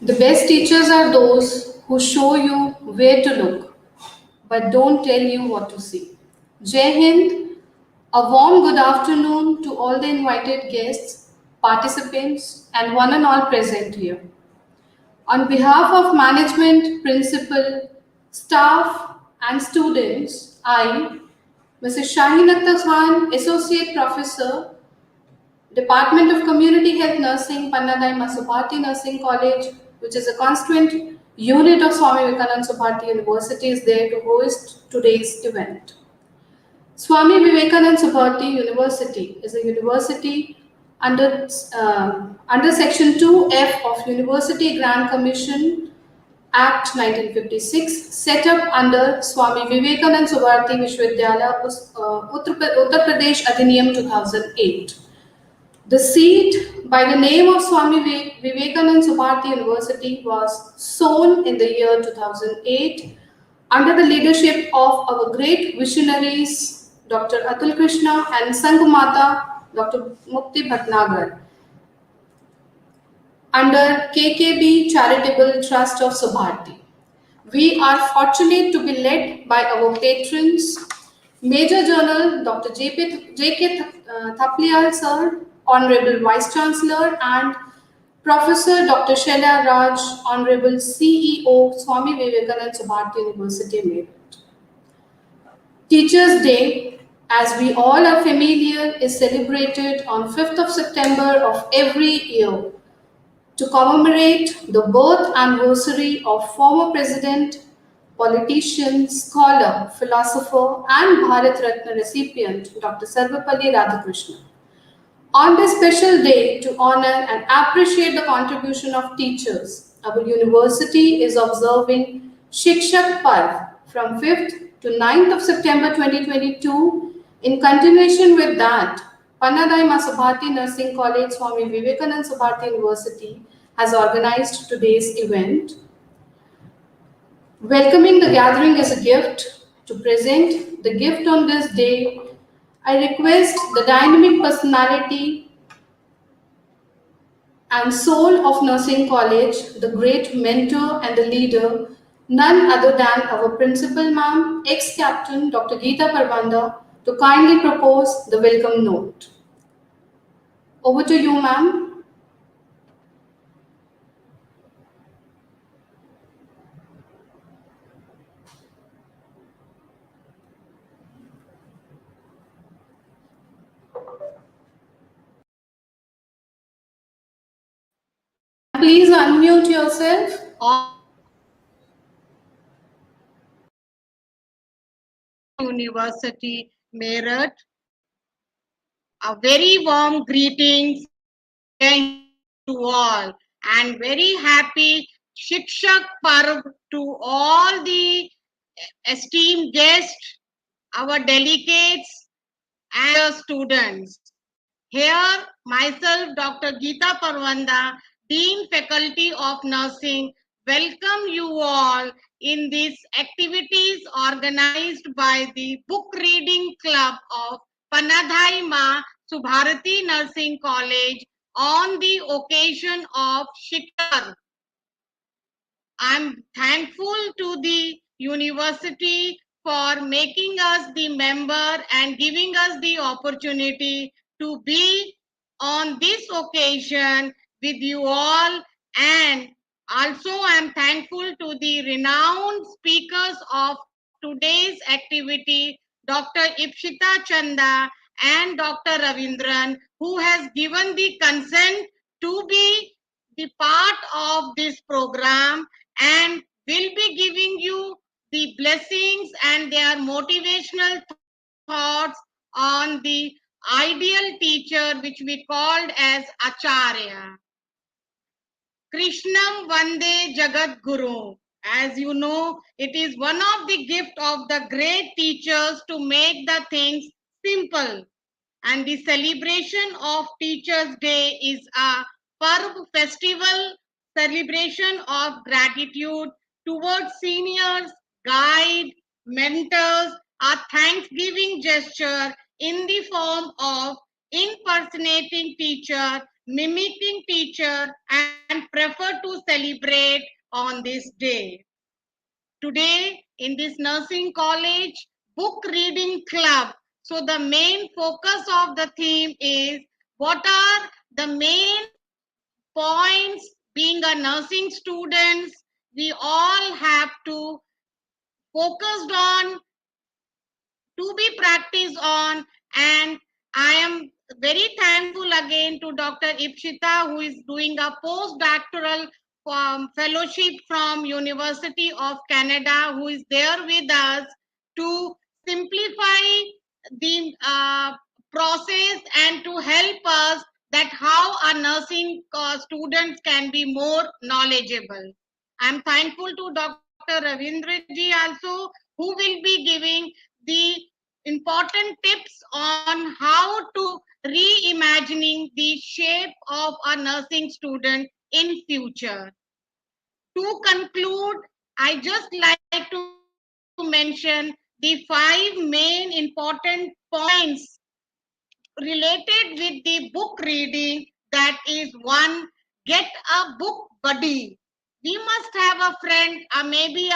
The best teachers are those who show you where to look, but don't tell you what to see. Jai Hind, a warm good afternoon to all the invited guests, participants, and one and all present here. On behalf of management, principal, staff, and students, I, Mrs. Shaheen Akhtar Khan, Associate Professor, Department of Community Health Nursing, Panna Subharti Nursing College, which is a constituent unit of Swami Vivekanand Subharti University, is there to host today's event. Swami Vivekanand Subharti University is a university under Section 2F of University Grant Commission Act 1956, set up under Swami Vivekanand Subharti Vishwavidyalaya, Uttar Pradesh Adhiniyam 2008. The seat by the name of Swami Vivekanand Subharti University was sown in the year 2008 under the leadership of our great visionaries Dr. Atul Krishna and Sanghamata Dr. Mukti Bhatnagar under KKB Charitable Trust of Subharti. We are fortunate to be led by our patrons, Major General Dr. J.K. Thapliyal Sir, Honorable Vice Chancellor, and Professor Dr. Shaila Raj, Honorable CEO, Swami Vivekanand Subharti University, Meerut. Teachers' Day, as we all are familiar, is celebrated on 5th of September of every year to commemorate the birth anniversary of former President, politician, scholar, philosopher, and Bharat Ratna recipient Dr. Sarvepalli Radhakrishnan. On this special day to honor and appreciate the contribution of teachers, our university is observing Shikshak Parv from 5th to 9th of September 2022. In continuation with that, Panna Subharti Nursing College, Swami Vivekanand Subharti University has organized today's event. Welcoming the gathering is a gift. To present the gift on this day, I request the dynamic personality and soul of Nursing College, the great mentor and the leader, none other than our principal ma'am, ex-captain Dr. Geeta Parvanda, to kindly propose the welcome note. Over to you, ma'am. Please unmute yourself. University, Meerut. A very warm greetings to all and very happy Shikshak Parv to all the esteemed guests, our delegates and students. Here, myself, Dr. Geeta Parvanda, Dean Faculty of Nursing, welcome you all in these activities organized by the Book Reading Club of Panna Subharti Nursing College on the occasion of Shikshak. I'm thankful to the university for making us the member and giving us the opportunity to be on this occasion with you all, and also I'm thankful to the renowned speakers of today's activity, Dr. Ipshita Chanda and Dr. Ravindran, who has given the consent to be the part of this program and will be giving you the blessings and their motivational thoughts on the ideal teacher, which we called as Acharya. Krishnam Vande Jagat Guru. As you know, it is one of the gift of the great teachers to make the things simple. And the celebration of Teachers' Day is a Parv festival celebration of gratitude towards seniors, guide, mentors, a thanksgiving gesture in the form of impersonating teacher, mimicking teacher, and prefer to celebrate on this day. Today, in this nursing college, book reading club. So the main focus of the theme is what are the main points being a nursing students we all have to focused on to be practiced on. And I am very thankful again to Dr. Ipshita, who is doing a postdoctoral fellowship from University of Canada, who is there with us to simplify the process and to help us that how our nursing students can be more knowledgeable. I'm thankful to Dr. Ravinder ji also, who will be giving the important tips on how to reimagining the shape of a nursing student in future. To conclude, I just like to mention the 5 main important points related with the book reading. That is one, get a book buddy. We must have a friend, maybe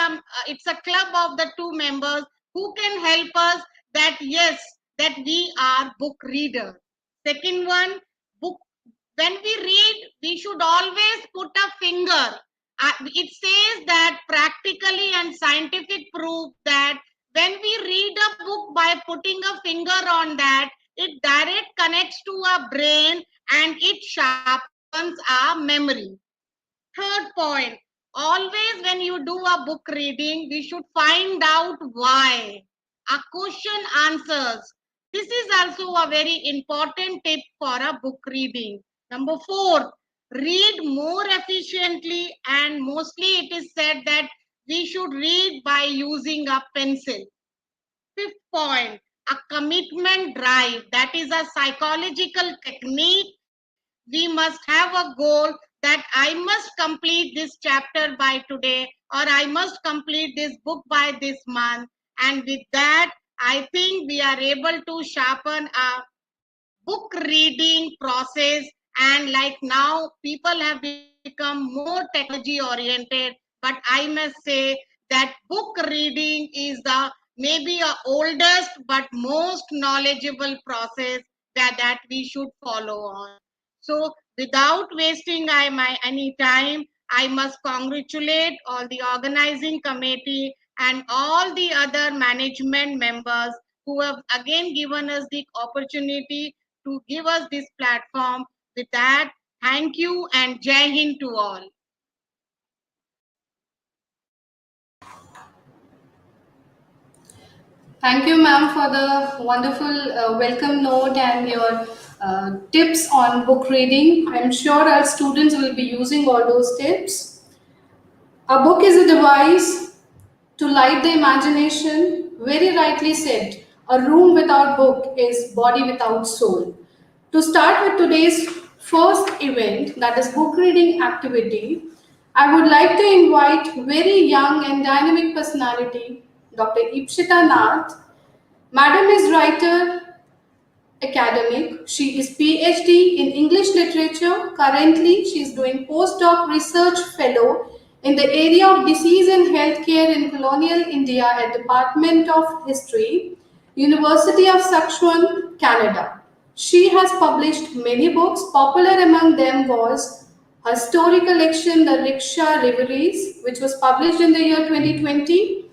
it's a club of the two members who can help us that yes, that we are book reader. Second one, book, when we read, we should always put a finger. It says that practically and scientific proof that when we read a book by putting a finger on that, it direct connects to our brain and it sharpens our memory. Third point, always when you do a book reading, we should find out why. A question answers. This is also a very important tip for a book reading. Number 4, read more efficiently, and mostly it is said that we should read by using a pencil. Fifth point, a commitment drive. That is a psychological technique. We must have a goal that I must complete this chapter by today, or I must complete this book by this month. And with that, I think we are able to sharpen our book reading process. And like now, people have become more technology oriented, but I must say that book reading is the maybe a oldest but most knowledgeable process that we should follow on. So without wasting any time, I must congratulate all the organizing committee and all the other management members who have again given us the opportunity to give us this platform. With that, thank you and Jai Hind to all. Thank you, ma'am, for the wonderful welcome note and your tips on book reading. I'm sure our students will be using all those tips. A book is a device to light the imagination. Very rightly said. A room without book is body without soul. To start with today's first event, that is book reading activity, I would like to invite very young and dynamic personality, Dr. Ipshita Nath. Madam is writer, academic. She is PhD in English literature. Currently, she is doing postdoc research fellow in the area of disease and healthcare in Colonial India at Department of History, University of Saskatchewan, Canada. She has published many books. Popular among them was her story collection, The Rickshaw Reveries, which was published in the year 2020.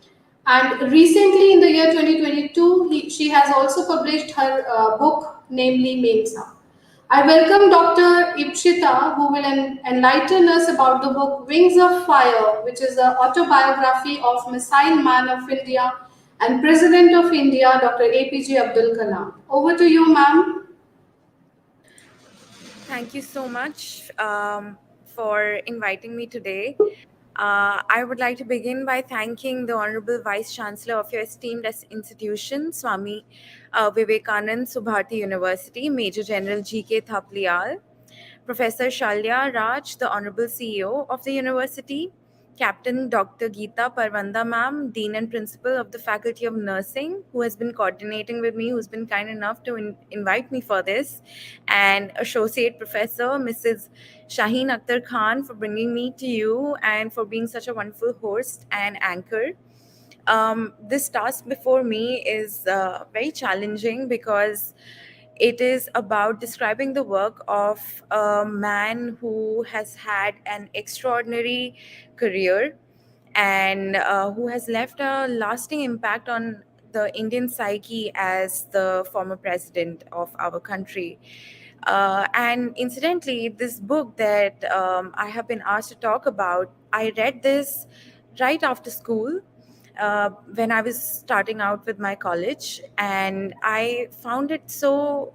And recently, in the year 2022, she has also published her book, namely Mensa. I welcome Dr. Ipshita, who will enlighten us about the book Wings of Fire, which is an autobiography of Missile Man of India and President of India, Dr. APJ Abdul Kalam. Over to you, ma'am. Thank you so much for inviting me today. I would like to begin by thanking the Honorable Vice Chancellor of your esteemed institution, Swami Vivekanand, Subharti University, Major General G.K. Thapliyal, Professor Shalya Raj, the Honorable CEO of the university, Captain Dr. Geeta Parvanda ma'am, Dean and Principal of the Faculty of Nursing, who has been coordinating with me, who's been kind enough to invite me for this, and Associate Professor Mrs. Shaheen Akhtar Khan for bringing me to you and for being such a wonderful host and anchor. This task before me is very challenging because it is about describing the work of a man who has had an extraordinary career and who has left a lasting impact on the Indian psyche as the former president of our country. And incidentally, this book that I have been asked to talk about, I read this right after school when I was starting out with my college, and I found it so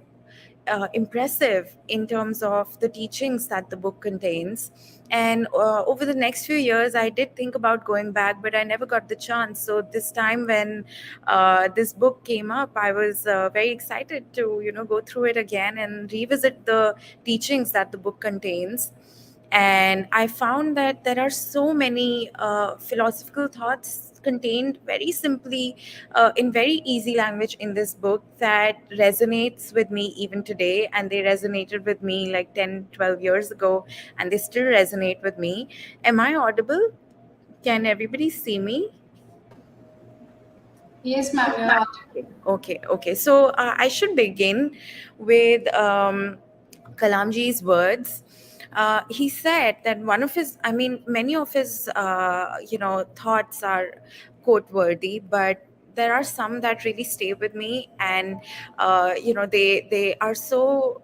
impressive in terms of the teachings that the book contains. And over the next few years, I did think about going back, but I never got the chance. So this time, when this book came up, I was very excited to go through it again and revisit the teachings that the book contains. And I found that there are so many philosophical thoughts contained very simply in very easy language in this book that resonates with me even today, and they resonated with me like 10, 12 years ago, and they still resonate with me. Am I audible? Can everybody see me? Yes, ma'am, you're audible. Okay. So I should begin with Kalamji's words. He said that many of his, thoughts are quote worthy, but there are some that really stay with me, and they are so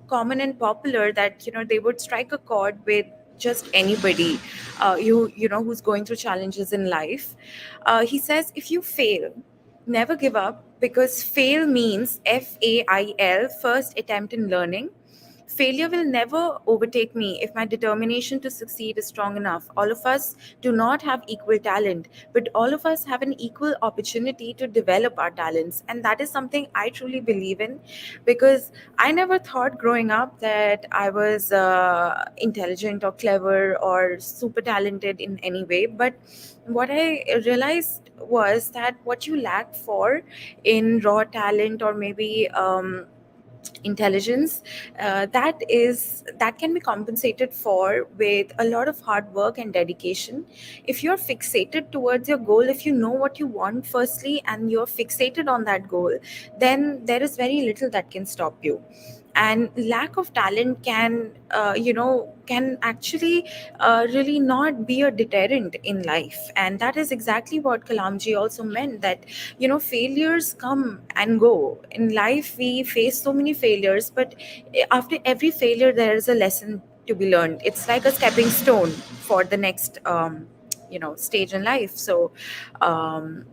common and popular that they would strike a chord with just anybody, who's going through challenges in life. He says, if you fail, never give up, because fail means FAIL, first attempt in learning. Failure will never overtake me if my determination to succeed is strong enough. All of us do not have equal talent, but all of us have an equal opportunity to develop our talents. And that is something I truly believe in, because I never thought growing up that I was intelligent or clever or super talented in any way. But what I realized was that what you lack for in raw talent, or maybe intelligence, that can be compensated for with a lot of hard work and dedication. If you're fixated towards your goal, if you know what you want firstly and you're fixated on that goal, then there is very little that can stop you. And lack of talent can actually really not be a deterrent in life. And that is exactly what Kalamji also meant, that failures come and go in life. We face so many failures, but after every failure there is a lesson to be learned. It's like a stepping stone for the next stage in life. So um,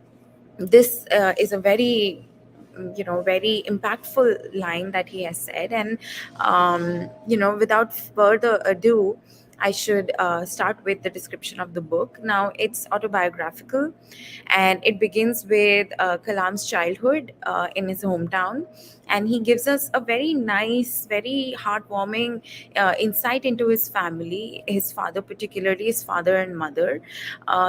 this is a very very impactful line that he has said. And without further ado, I should start with the description of the book. Now, it's autobiographical, and it begins with Kalam's childhood in his hometown. And he gives us a very nice, very heartwarming insight into his family, his father, particularly his father and mother.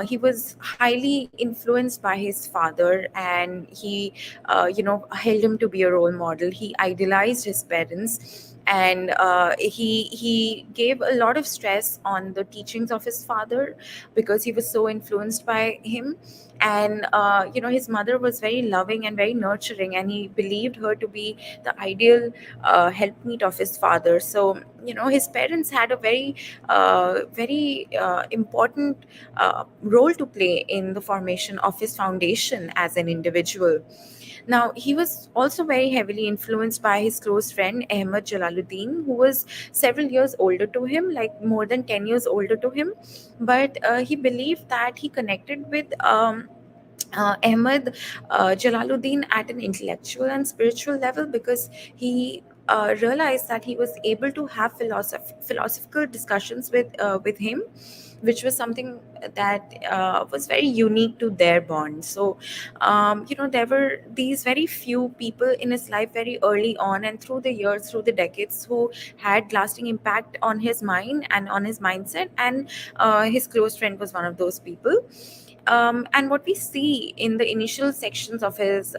He was highly influenced by his father, and he held him to be a role model. He idolized his parents, and he gave a lot of stress on the teachings of his father because he was so influenced by him. And his mother was very loving and very nurturing, and he believed her to be the ideal helpmeet of his father. So his parents had a very important role to play in the formation of his foundation as an individual. Now, he was also very heavily influenced by his close friend Ahmad Jalaluddin, who was several years older to him, like more than 10 years older to him. But he believed that he connected with Ahmad Jalaluddin at an intellectual and spiritual level, because he realized that he was able to have philosophical discussions with him, which was something that was very unique to their bond. So, there were these very few people in his life very early on and through the years, through the decades, who had lasting impact on his mind and on his mindset. And his close friend was one of those people. And what we see in the initial sections of his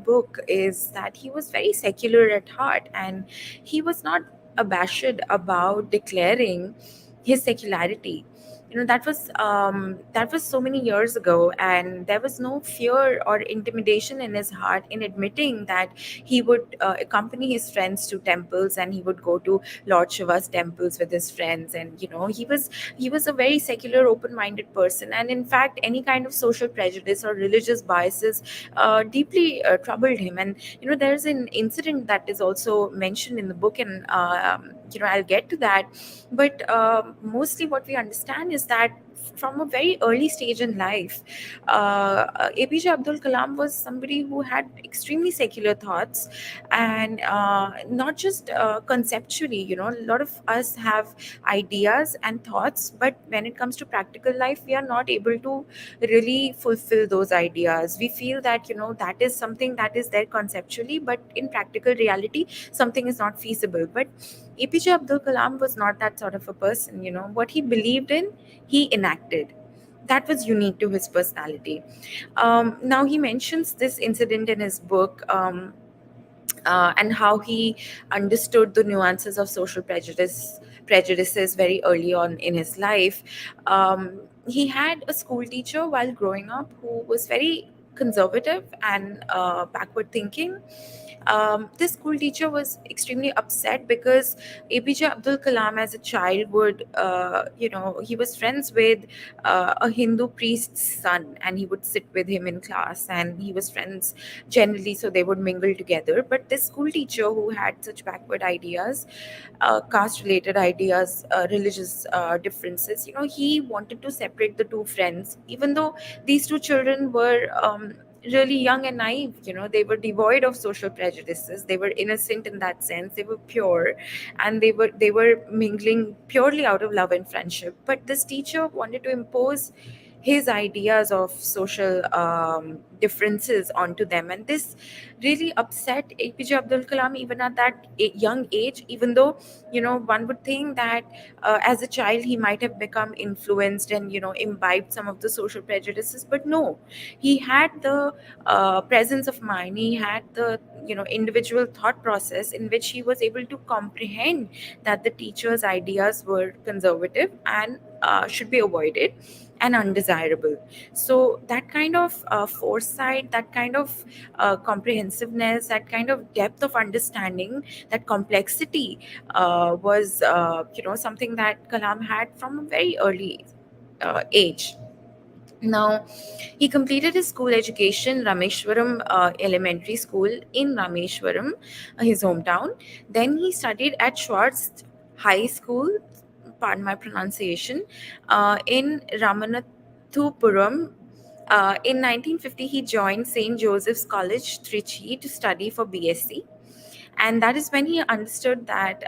book is that he was very secular at heart, and he was not abashed about declaring his secularity. That was so many years ago, and there was no fear or intimidation in his heart in admitting that he would accompany his friends to temples, and he would go to Lord Shiva's temples with his friends. And he was a very secular, open-minded person. And in fact, any kind of social prejudice or religious biases deeply troubled him. And there's an incident that is also mentioned in the book, and I'll get to that. But mostly what we understand is that from a very early stage in life, APJ Abdul Kalam was somebody who had extremely secular thoughts, and not just conceptually. A lot of us have ideas and thoughts, but when it comes to practical life, we are not able to really fulfill those ideas. We feel that that is something that is there conceptually, but in practical reality, something is not feasible. But APJ Abdul Kalam was not that sort of a person. What he believed in, he enacted. That was unique to his personality. Now, he mentions this incident in his book, and how he understood the nuances of social prejudices very early on in his life. He had a school teacher while growing up who was very conservative and backward thinking. This school teacher was extremely upset because APJ Abdul Kalam, as a child, he was friends with a Hindu priest's son, and he would sit with him in class, and he was friends generally, so they would mingle together. But this school teacher, who had such backward ideas, caste related ideas, religious differences, he wanted to separate the two friends, even though these two children were really young and naive. They were devoid of social prejudices, they were innocent in that sense, they were pure, and they were mingling purely out of love and friendship. But this teacher wanted to impose his ideas of social differences onto them, and this really upset APJ Abdul Kalam even at that young age. Even though one would think that as a child he might have become influenced and imbibed some of the social prejudices, but no, he had the presence of mind, he had the individual thought process in which he was able to comprehend that the teacher's ideas were conservative and should be avoided and undesirable. So that kind of foresight, that kind of comprehensiveness, that kind of depth of understanding, that complexity was something that Kalam had from a very early age. Now, he completed his school education Rameshwaram Elementary School in Rameshwaram, his hometown. Then he studied at Schwartz High School, pardon my pronunciation, in Ramanathupuram. In 1950, he joined St. Joseph's College, Trichy, to study for BSc. And that is when he understood that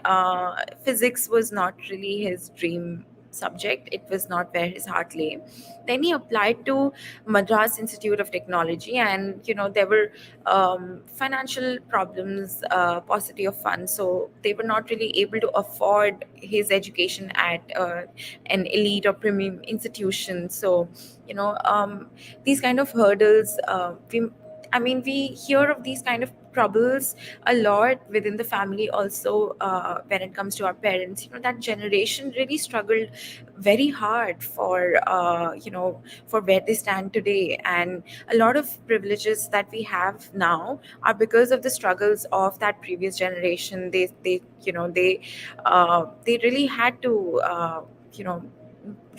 physics was not really his dream subject, it was not where his heart lay. Then he applied to Madras Institute of Technology, and there were financial problems, paucity of funds, so they were not really able to afford his education at an elite or premium institution. So these kind of hurdles, we hear of these kind of troubles a lot within the family also. When it comes to our parents, that generation really struggled very hard for where they stand today. And a lot of privileges that we have now are because of the struggles of that previous generation. They really had to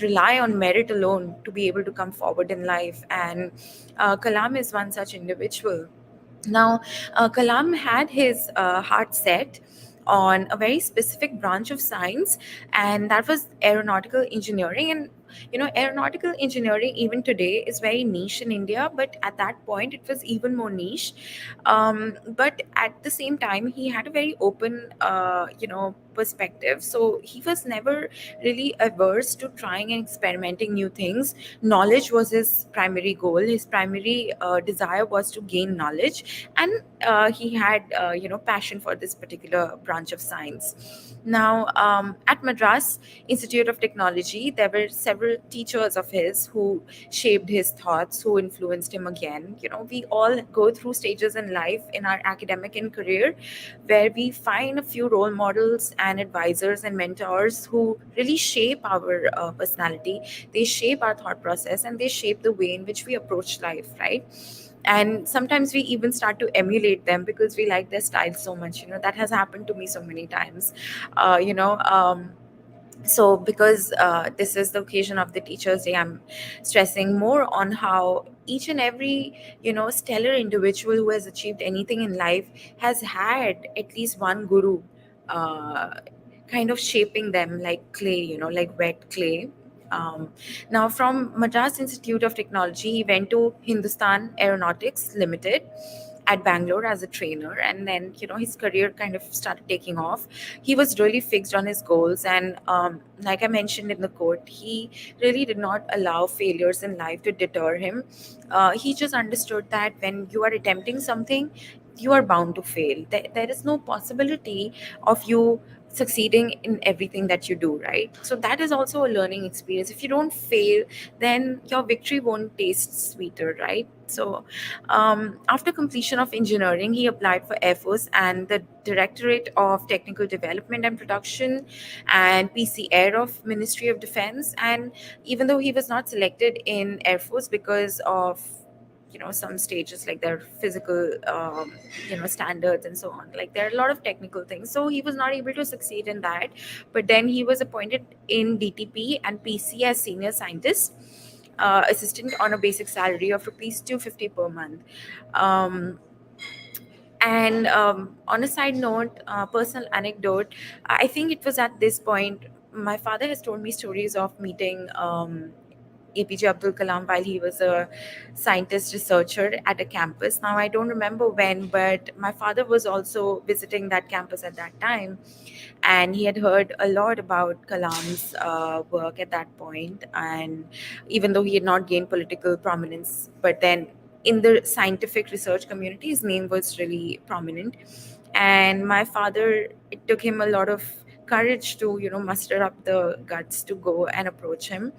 rely on merit alone to be able to come forward in life. And Kalam is one such individual. Now, Kalam had his heart set on a very specific branch of science, and that was aeronautical engineering. And Aeronautical engineering even today is very niche in India, but at that point it was even more niche. But at the same time, he had a very open perspective, so he was never really averse to trying and experimenting new things. Knowledge was his primary goal. His primary desire was to gain knowledge, and he had passion for this particular branch of science. Now, at Madras Institute of Technology, there were several teachers of his who shaped his thoughts, who influenced him again. We all go through stages in life, in our academic and career, where we find a few role models and advisors and mentors who really shape our personality. They shape our thought process, and they shape the way in which we approach life, right? And sometimes we even start to emulate them because we like their style so much. That has happened to me so many times. uh, you know um, so because this is the occasion of the Teachers Day, I'm stressing more on how each and every stellar individual who has achieved anything in life has had at least one guru, uh, kind of shaping them like clay, like wet clay. Now, from Madras Institute of Technology, he went to Hindustan Aeronautics Limited at Bangalore as a trainer, and then his career kind of started taking off. He was really fixed on his goals, and like I mentioned in the quote, he really did not allow failures in life to deter him. He just understood that when you are attempting something, you are bound to fail. There is no possibility of you succeeding in everything that you do, right? So that is also a learning experience. If you don't fail, then your victory won't taste sweeter, right? So after completion of engineering, he applied for Air Force and the Directorate of Technical Development and Production and PC Air of Ministry of Defense. And even though he was not selected in Air Force because of some stages, like their physical standards and so on, like there are a lot of technical things, so he was not able to succeed in that. But then he was appointed in DTP and PC as senior scientist assistant on a basic salary of rupees 250 per month. um, and on a side note, personal anecdote, I think it was at this point my father has told me stories of meeting APJ Abdul Kalam while he was a scientist researcher at a campus. Now, I don't remember when, but my father was also visiting that campus at that time, and he had heard a lot about Kalam's work at that point. And even though he had not gained political prominence, but then in the scientific research community, his name was really prominent. And my father, it took him a lot of courage to muster up the guts to go and approach him.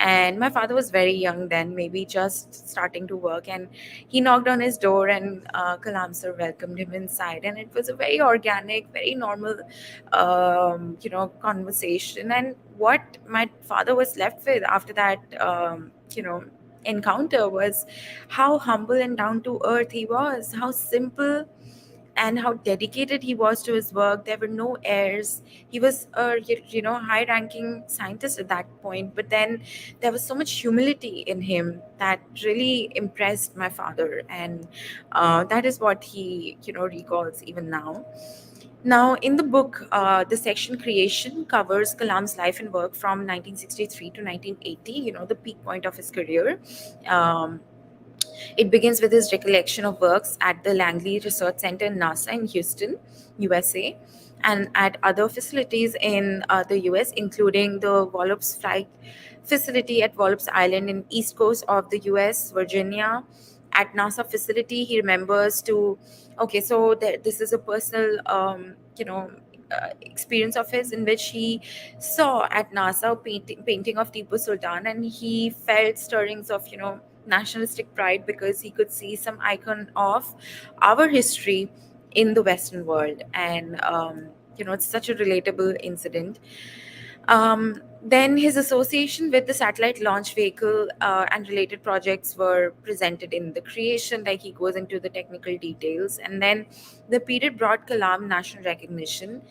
And my father was very young then, maybe just starting to work, and he knocked on his door, and Kalam sir welcomed him inside, and it was a very organic, very normal conversation. And what my father was left with after that encounter was how humble and down to earth he was, how simple and how dedicated he was to his work. There were no heirs. He was a high ranking scientist at that point, but then there was so much humility in him that really impressed my father. And that is what he recalls even now. Now, in the book, the section Creation covers Kalam's life and work from 1963 to 1980, the peak point of his career. Um, it begins with his recollection of works at the Langley Research Center in NASA in Houston, USA, and at other facilities in the US, including the Wallops Flight Facility at Wallops Island in east coast of the US, Virginia. At NASA facility, he remembers to, okay, so this is a personal, experience of his in which he saw at NASA a painting of Tipu Sultan, and he felt stirrings of, nationalistic pride because he could see some icon of our history in the Western world. And it's such a relatable incident. Then his association with the satellite launch vehicle and related projects were presented in the creation, like he goes into the technical details. And then the period brought Kalam national recognition,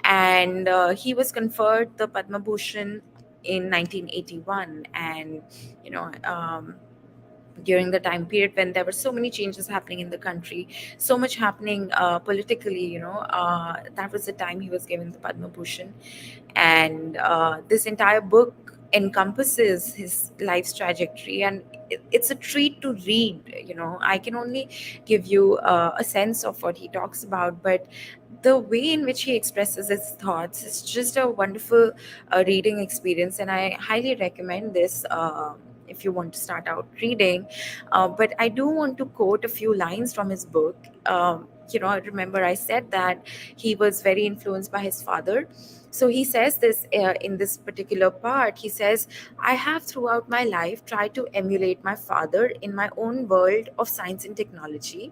and he was conferred the Padma Bhushan in 1981. And you know during the time period when there were so many changes happening in the country, so much happening politically, that was the time he was given the Padma Bhushan. And this entire book encompasses his life's trajectory, and it's a treat to read. I can only give you a sense of what he talks about, but the way in which he expresses his thoughts is just a wonderful reading experience, and I highly recommend this if you want to start out reading. But I do want to quote a few lines from his book. Remember I said that he was very influenced by his father. So he says this in this particular part. He says, I have throughout my life tried to emulate my father in my own world of science and technology.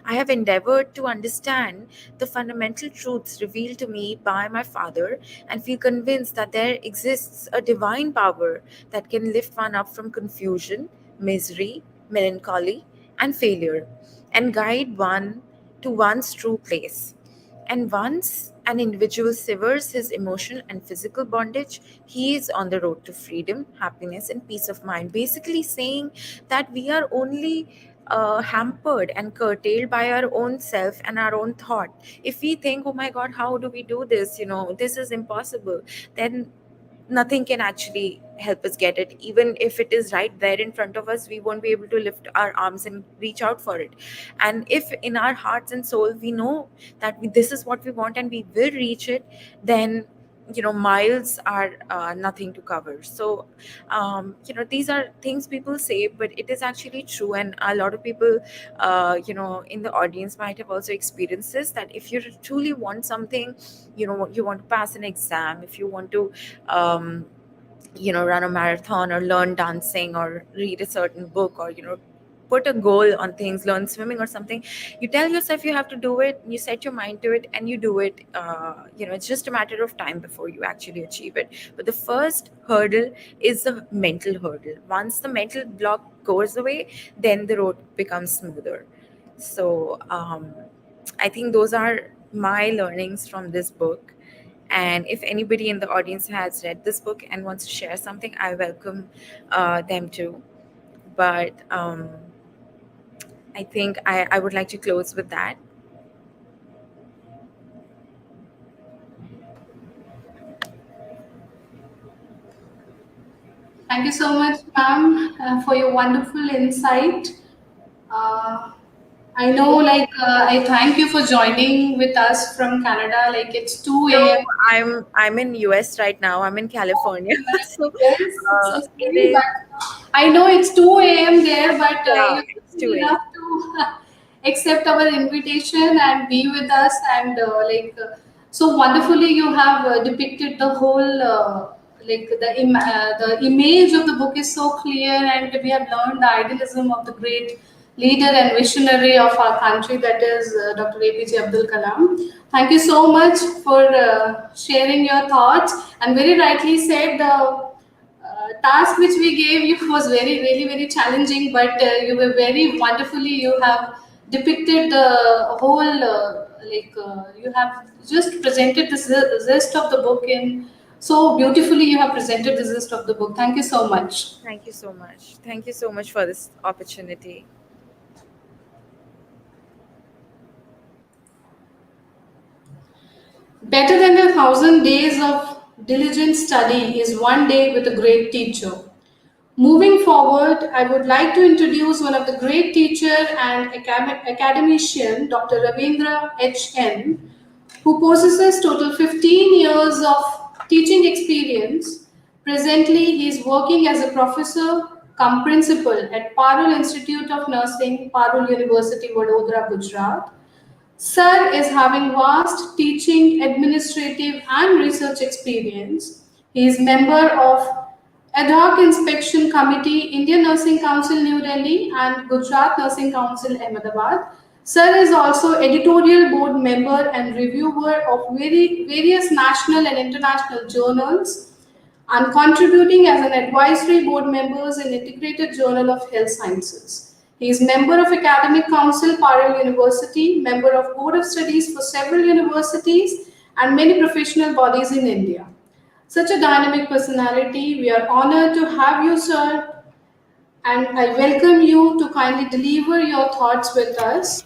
I have endeavored to understand the fundamental truths revealed to me by my father and feel convinced that there exists a divine power that can lift one up from confusion, misery, melancholy, and failure and guide one to one's true place. And once an individual severs his emotional and physical bondage, he is on the road to freedom, happiness, and peace of mind. Basically, saying that we are only hampered and curtailed by our own self and our own thought. If we think, oh my God, how do we do this? This is impossible, then nothing can actually help us get it. Even if it is right there in front of us, we won't be able to lift our arms and reach out for it. And if in our hearts and soul we know that this is what we want and we will reach it, then miles are nothing to cover. So these are things people say, but it is actually true. And a lot of people in the audience might have also experienced this, that if you truly want something, you want to pass an exam, if you want to run a marathon or learn dancing or read a certain book, or put a goal on things, learn swimming or something, you tell yourself you have to do it, you set your mind to it and you do it. It's just a matter of time before you actually achieve it. But the first hurdle is the mental hurdle. Once the mental block goes away, then the road becomes smoother. So I think those are my learnings from this book. And if anybody in the audience has read this book and wants to share something, I welcome them to. But I think I would like to close with that. Thank you so much, ma'am, for your wonderful insight. Uh, I know, I thank you for joining with us from Canada. Like, it's 2 No, a.m. I'm in US right now. I'm in California. So Yes, so it sorry, is, but I know it's 2 a.m. there, but yeah, you're it's good 2 a.m. enough to accept our invitation and be with us. And so wonderfully, you have depicted the whole, the image of the book is so clear, and we have learned the idealism of the great leader and visionary of our country, that is Dr. APJ Abdul Kalam. Thank you so much for sharing your thoughts. And very rightly said, the task which we gave you was very, really, very challenging, but you were very wonderfully, you have depicted the whole, you have just presented the zest of the book in so beautifully, you have presented the zest of the book. Thank you so much. Thank you so much. Thank you so much for this opportunity. Better than 1,000 days of diligent study is one day with a great teacher. Moving forward, I would like to introduce one of the great teacher and academician, Dr. Ravinder HN, who possesses total 15 years of teaching experience. Presently, he is working as a professor cum principal at Parul Institute of Nursing, Parul University, Varodra, Gujarat. Sir is having vast teaching, administrative, and research experience. He is member of Ad hoc Inspection Committee, Indian Nursing Council, New Delhi, and Gujarat Nursing Council, Ahmedabad. Sir is also editorial board member and reviewer of various national and international journals, and contributing as an advisory board members in Integrated Journal of Health Sciences. He is member of Academic Council, Parul University, member of Board of Studies for several universities and many professional bodies in India. Such a dynamic personality, we are honored to have you, sir, and I welcome you to kindly deliver your thoughts with us.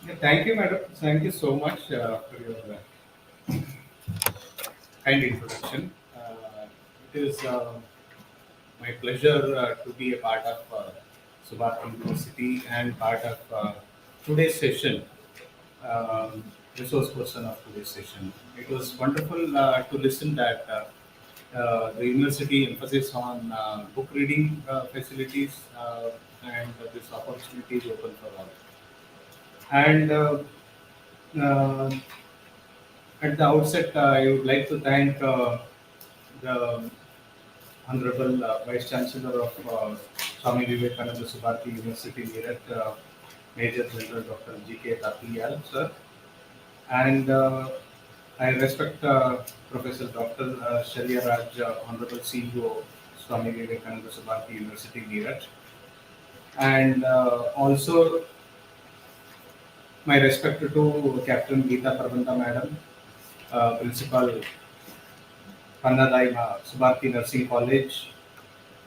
Yeah, thank you, madam. Thank you so much for your kind introduction. It is my pleasure to be a part of Subharti University and part of today's session, resource person of today's session. It was wonderful to listen that the university emphasis on book reading facilities and this opportunity is open for all. And uh, at the outset, I would like to thank the Honorable Vice Chancellor of Swami Vivekanand Subharti University, Meerut, Major General Dr. G.K. Tatiyal, sir. And I respect Professor Dr. Sharia Raj, Honorable CEO, Swami Vivekananda Subharti University, Meerut. And also my respect to Captain Geeta Prabandha Madam, Principal Panna, Dhai, Subharti Nursing College,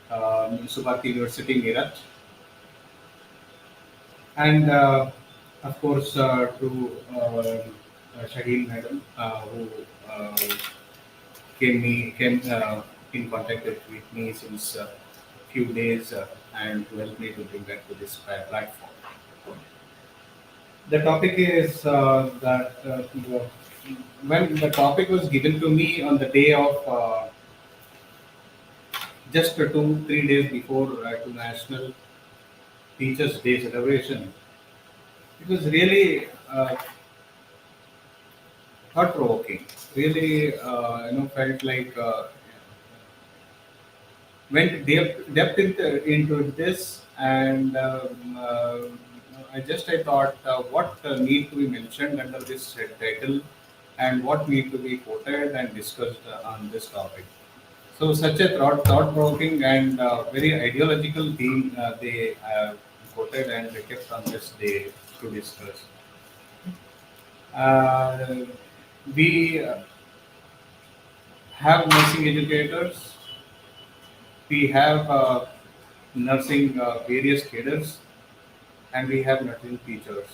Subharti University, Meerut. And of course to Shaheen Madam, who uh, came in contact with me since a few days and to help me to bring back to this platform. The topic is that when the topic was given to me on the day of just 2 3 days before to National Teachers Day celebration, it was really thought provoking. Really, felt like went depth into this, and I thought what need to be mentioned under this title, and what need to be quoted and discussed on this topic. So such a thought provoking and very ideological theme they quoted and they kept on this day to discuss. Uh, we have nursing educators, we have nursing various cadres, and we have nursing teachers.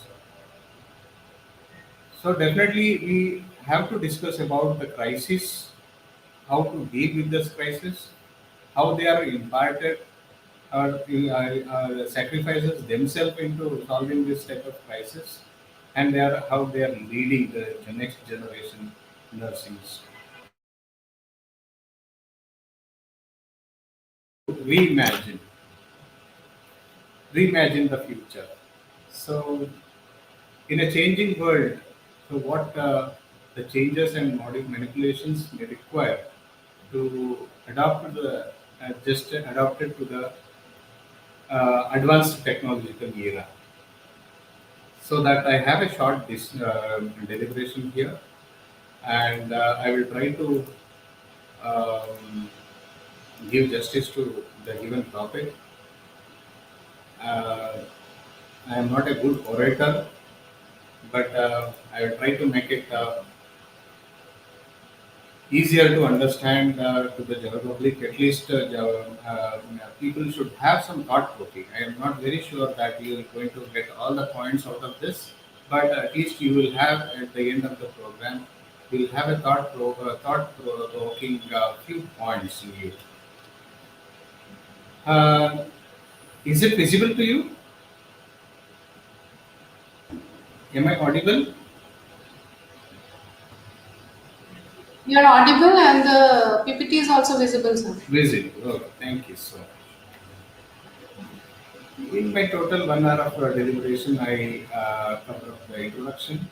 So definitely we have to discuss about the crisis, how to deal with this crisis, how they are imparted or sacrifices themselves into solving this type of crisis, and how they are leading the next generation nursings. Reimagine, reimagine the future. So in a changing world, so what the changes and manipulations may require to adopt the just adapted to the advanced technological era. So that I have a short deliberation here, and I will try to um, give justice to the given topic. Uh, I am not a good orator, but I will try to make it easier to understand to the general public. At least people should have some thought provoking. I am not very sure that you are going to get all the points out of this, but at least you will have at the end of the program, you will have a thought provoking few points in you. Uh, is it visible to you? Am I audible? You're audible and the PPT is also visible, sir. Visible. Okay, thank you so much. In my total 1 hour of deliberation, I cover up the introduction,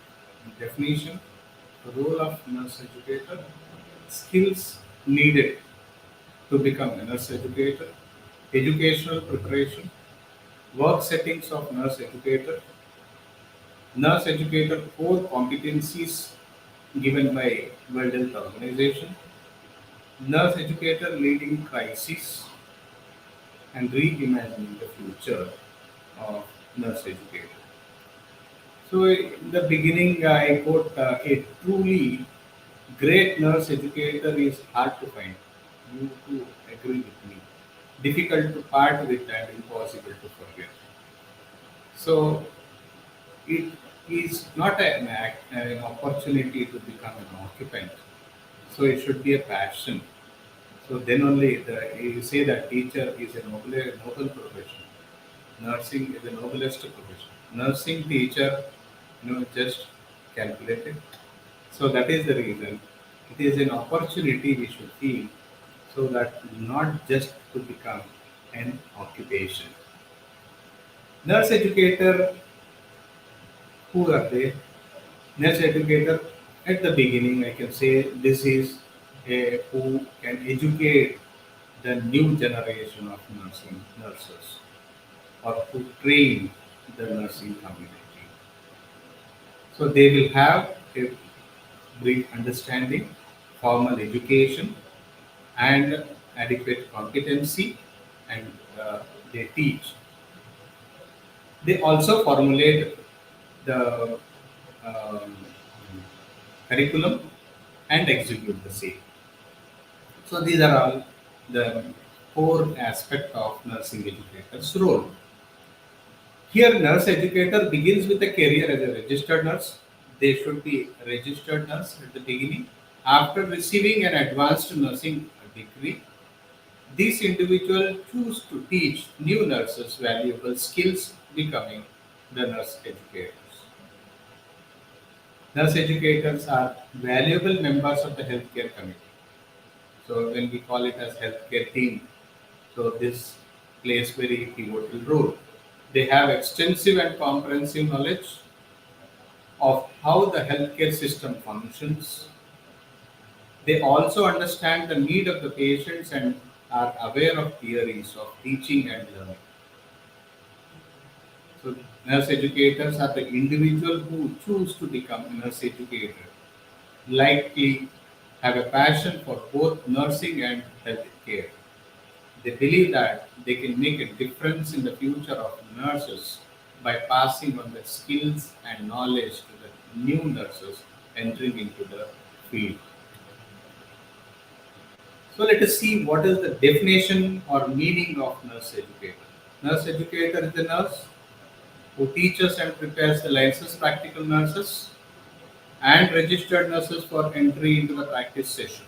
definition, the role of nurse educator, skills needed to become a nurse educator, educational preparation, work settings of nurse educator core competencies given by World Health Organization, nurse educator leading crisis, and reimagining the future of nurse educator. So in the beginning, I quote, a truly great nurse educator is hard to find. You too agree with me. Difficult to part with and impossible to forget. So it is not an opportunity to become an occupant. So it should be a passion. So then only you say that teacher is a noble profession. Nursing is the noblest profession. Nursing teacher, just calculated. So that is the reason. It is an opportunity we should feel, so that not just to become an occupation. Nurse educator, who are they? Nurse educator, at the beginning, I can say this is a who can educate the new generation of nurses, or who train the nursing community. So they will have a brief understanding, formal education, and adequate competency, and they teach. They also formulate the um, curriculum and execute the same. So these are all the core aspect of nursing educator's role. Here, nurse educator begins with a career as a registered nurse. They should be a registered nurse at the beginning. After receiving an advanced nursing degree, these individuals choose to teach new nurses valuable skills, becoming the nurse educators. Nurse educators are valuable members of the healthcare committee. So when we call it as healthcare team, so this plays very pivotal role. They have extensive and comprehensive knowledge of how the healthcare system functions. They also understand the need of the patients and are aware of theories of teaching and learning. So nurse educators are the individual who choose to become a nurse educator, likely have a passion for both nursing and healthcare. They believe that they can make a difference in the future of nurses by passing on the skills and knowledge to the new nurses entering into the field. So let us see what is the definition or meaning of nurse educator. Nurse educator is a nurse who teaches and prepares the licensed practical nurses and registered nurses for entry into the practice session.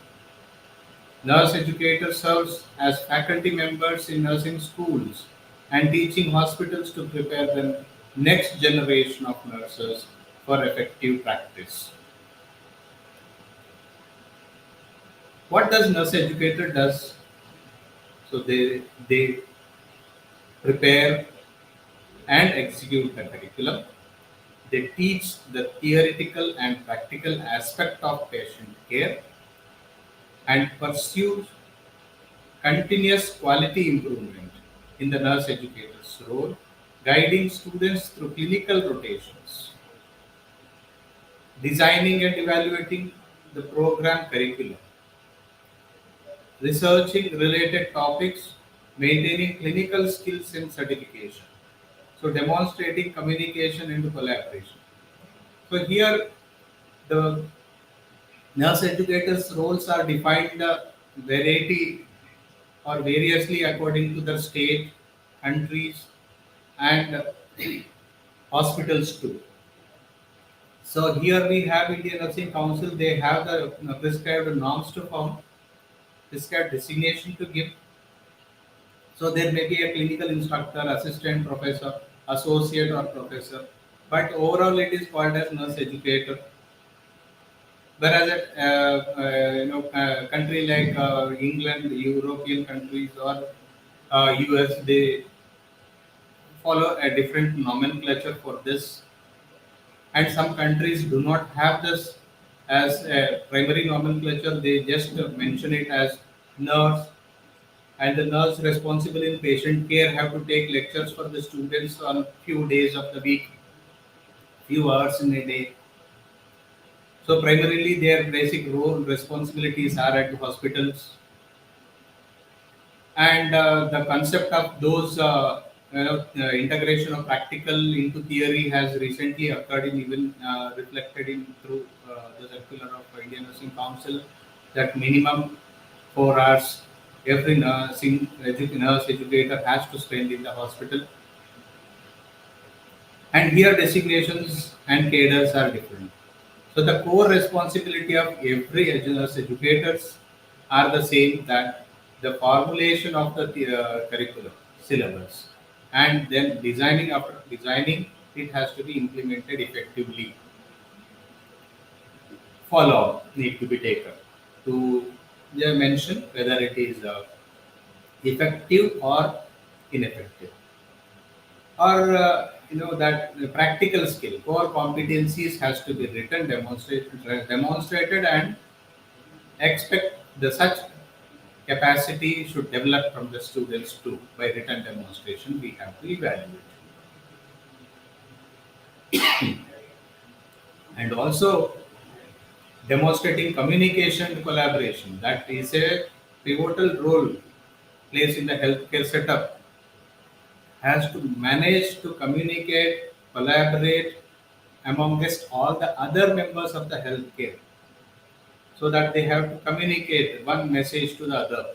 Nurse educator serves as faculty members in nursing schools and teaching hospitals to prepare the next generation of nurses for effective practice. What does nurse educator does? So they prepare and execute the curriculum. They teach the theoretical and practical aspect of patient care and pursue continuous quality improvement in the nurse educator's role, guiding students through clinical rotations, designing and evaluating the program curriculum, researching related topics, maintaining clinical skills and certification. So demonstrating communication and collaboration. So here the nurse educators' roles are defined variety or variously according to the state, countries, and hospitals too. So here we have Indian Nursing Council. They have the prescribed norms to form, prescribed designation to give. So there may be a clinical instructor, assistant professor, associate or professor, but overall it is called as nurse educator. Whereas country like England, European countries, or US, they follow a different nomenclature for this, and some countries do not have this as a primary nomenclature. They just mention it as nurse, and the nurse responsible in patient care have to take lectures for the students on few days of the week, few hours in a day. So primarily their basic role responsibilities are at hospitals, and the concept of those integration of practical into theory has recently occurred in even reflected in through the circular of Indian Nursing Council, that minimum 4 hours every nurse educator has to spend in the hospital, and here designations and cadres are different. So the core responsibility of every nurse educators are the same, that the formulation of the curriculum syllabus, and then designing, after designing it has to be implemented effectively. Follow need to be taken to mention whether it is effective or ineffective, or that the practical skill core competencies has to be written, demonstrated, and expect the such capacity should develop from the students too. By written demonstration we have to evaluate, and also demonstrating communication and collaboration, that is a pivotal role plays in the healthcare setup, has to manage to communicate, collaborate amongst all the other members of the healthcare, so that they have to communicate one message to the other.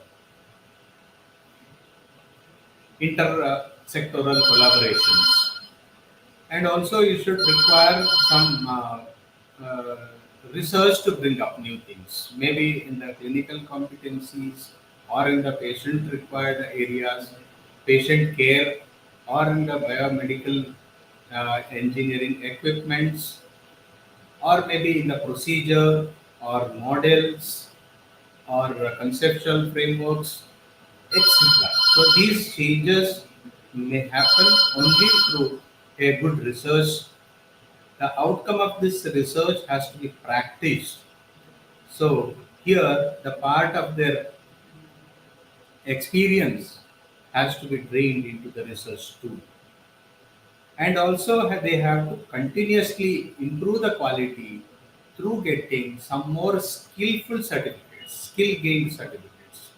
Inter-sectoral collaborations, and also you should require some uh, research to bring up new things, maybe in the clinical competencies or in the patient required areas, patient care, or in the biomedical engineering equipments, or maybe in the procedure or models or conceptual frameworks, etc. So these changes may happen only through a good research. The outcome of this research has to be practiced. So here the part of their experience has to be drained into the research too. And also they have to continuously improve the quality through getting some more skillful certificates, skill gained certificates.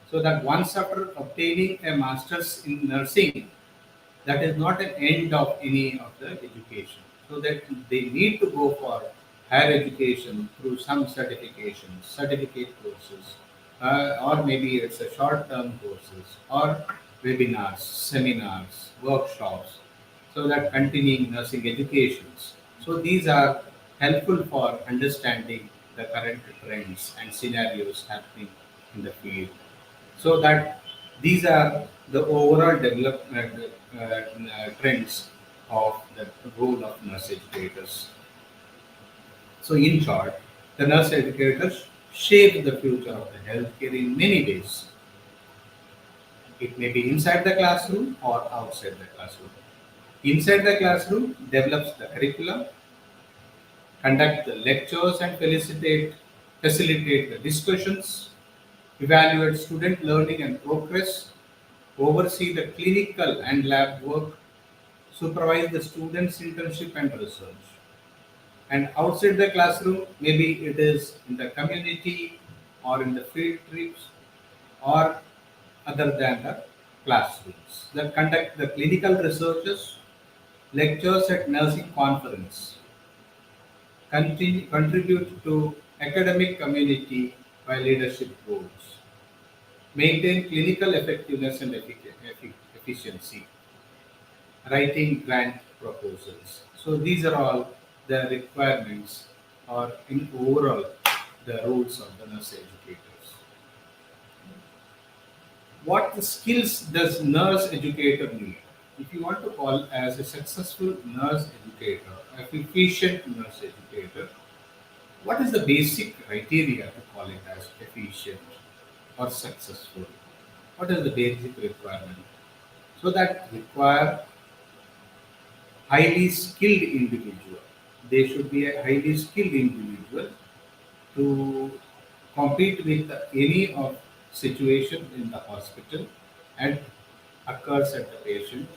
So that once after obtaining a master's in nursing, that is not an end of any of the education. So that they need to go for higher education through some certifications, certificate courses, or maybe it's a short-term courses or webinars, seminars, workshops, so that continuing nursing educations. So these are helpful for understanding the current trends and scenarios happening in the field, so that these are the overall development trends of the role of nurse educators. So, in short, the nurse educators shape the future of the healthcare in many ways. It may be inside the classroom or outside the classroom. Inside the classroom, develops the curriculum, conduct the lectures and facilitate the discussions, evaluate student learning and progress, oversee the clinical and lab work, supervise the students' internship and research. And outside the classroom, maybe it is in the community or in the field trips or other than the classrooms. That conduct the clinical researches, lectures at nursing conference, contribute to academic community by leadership roles, maintain clinical effectiveness and efficiency, writing grant proposals. So these are all the requirements or in overall the roles of the nurse educators. What skills does nurse educator need? If you want to call as a successful nurse educator, a efficient nurse educator, what is the basic criteria to call it as efficient or successful? What is the basic requirement? So that require highly skilled individual. They should be a highly skilled individual to compete with any of situation in the hospital and occurs at the patient.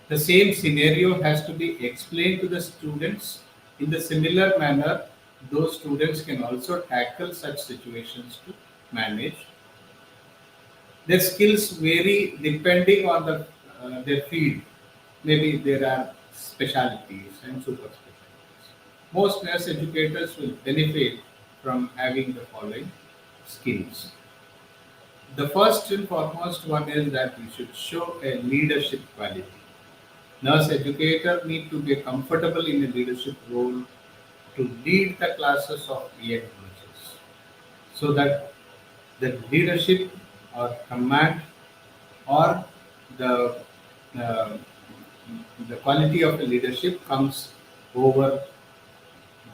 The same scenario has to be explained to the students in the similar manner. Those students can also tackle such situations to manage. Their skills vary depending on their field. Maybe there are specialties and super specialties. Most nurse educators will benefit from having the following skills. The first and foremost one is that we should show a leadership quality. Nurse educator need to be comfortable in a leadership role, to lead the classes of young nurses, so that the leadership or command or the uh, the quality of the leadership comes over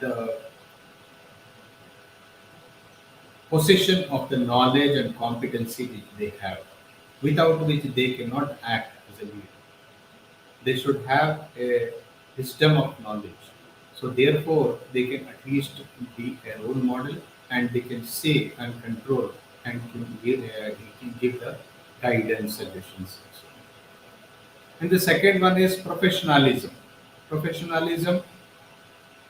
the possession of the knowledge and competency which they have, without which they cannot act as a leader. They should have a wisdom of knowledge. So therefore, they can at least be a role model, and they can say and control and can give the guidance, suggestions. And the second one is professionalism. Professionalism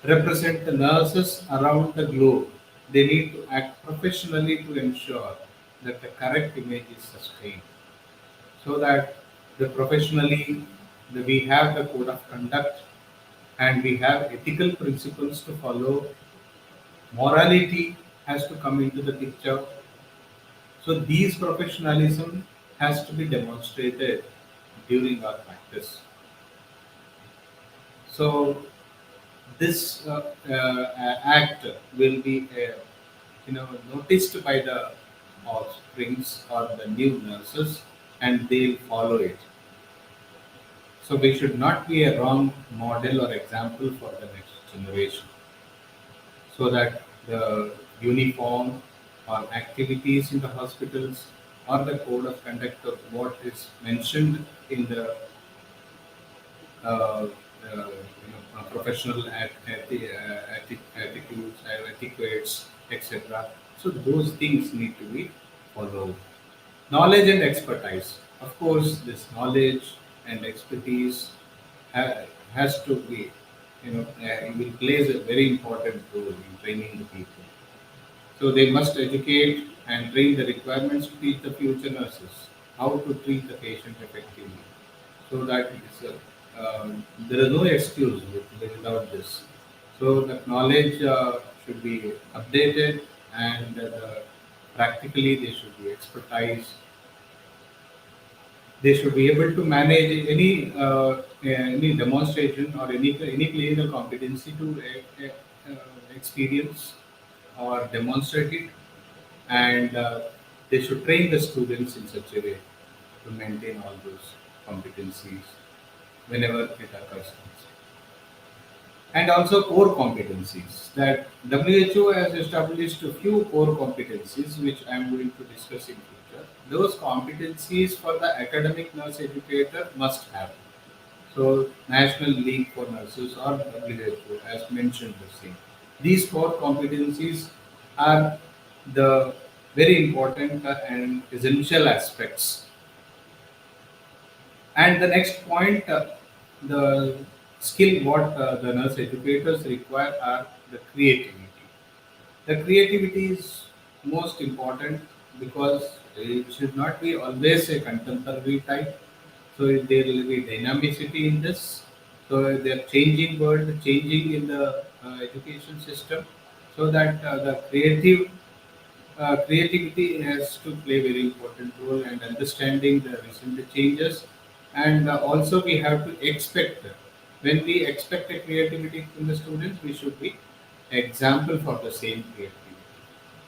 represent the nurses around the globe. They need to act professionally to ensure that the correct image is sustained, so that the professionally we have the code of conduct, and we have ethical principles to follow. Morality has to come into the picture. So these professionalism has to be demonstrated during our practice. So this act will be noticed by the offsprings or the new nurses, and they'll follow it. So we should not be a wrong model or example for the next generation, so that the uniform or activities in the hospitals or the code of conduct of what is mentioned in the professional attitudes, etiquettes, etc. So those things need to be followed. Knowledge and expertise. Of course, this knowledge and expertise has to be, it will plays a very important role in training the people. So they must educate and train the requirements to teach the future nurses how to treat the patient effectively. So that there is no excuse without this. So the knowledge should be updated, and practically they should be expertise. They should be able to manage any demonstration or any clinical competency to experience or demonstrate it, and they should train the students in such a way to maintain all those competencies whenever it occurs. And also core competencies, that WHO has established a few core competencies which I am going to discuss in future. Those competencies for the academic nurse educator must have. So National League for Nurses or WHO has mentioned the same. These core competencies are the very important and essential aspects. And the next point, the skill what the nurse educators require are the creativity. The creativity is most important, because it should not be always a contemporary type. So there will be dynamicity in this. So they are changing world, changing in the education system, so that the creativity has to play very important role, and understanding the recent changes. And also we have to expect, when we expect a creativity from the students, we should be example for the same creativity.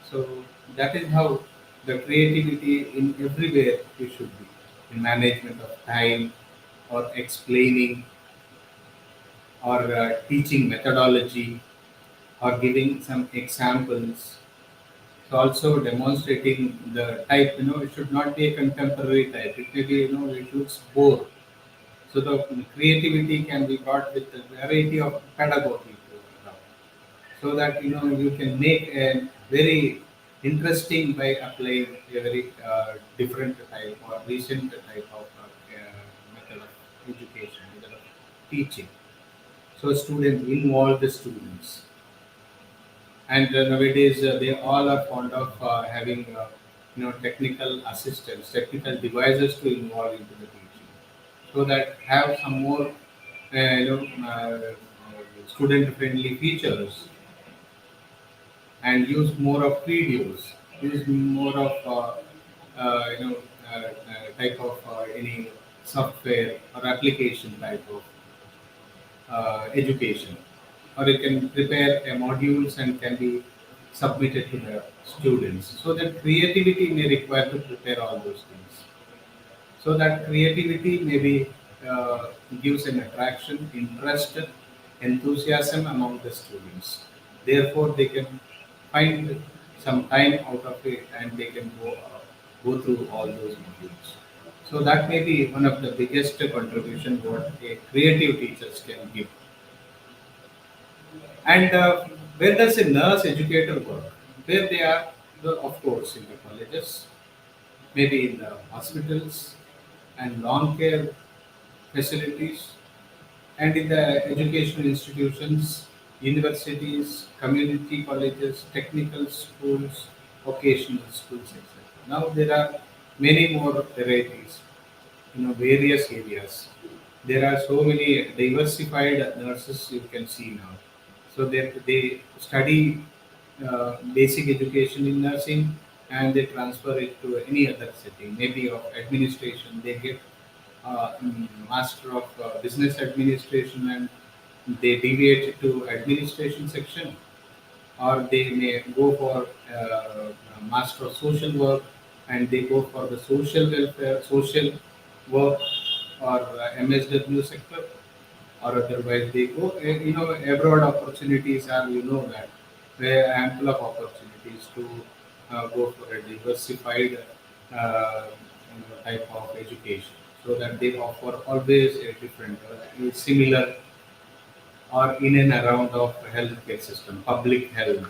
So that is how the creativity in everywhere we should be, in management of time, or explaining, or teaching methodology, or giving some examples. So also demonstrating the type, it should not be a contemporary type. It may be, it looks bored. So the creativity can be brought with a variety of pedagogy, so that you can make a very interesting by applying a very different type or recent type of method of education, method of teaching. So students involve the students, and nowadays they all are fond of having technical assistance, technical devices to involve into the teaching, so that have some more student friendly features, and use more of videos, use more of type of any software or application type of education. or you can prepare a modules and can be submitted to the students. So that creativity may require to prepare all those things. So that creativity maybe gives an attraction, interest, enthusiasm among the students. Therefore, they can find some time out of it and they can go through all those modules. So that may be one of the biggest contribution what a creative teachers can give. And where does a nurse educator work? Where they are, of course, in the colleges, maybe in the hospitals and long care facilities, and in the educational institutions, universities, community colleges, technical schools, vocational schools, etc. Now there are many more varieties, various areas. There are so many diversified nurses you can see now. So they study basic education in nursing and they transfer it to any other setting, maybe of administration. They get master of business administration and they deviate to administration section, or they may go for master of social work and they go for the social welfare, social work, or MSW sector, or otherwise they go. Abroad opportunities are, that where ample of opportunities to go for a diversified type of education, so that they offer always a different, similar, or in and around of healthcare system, public health.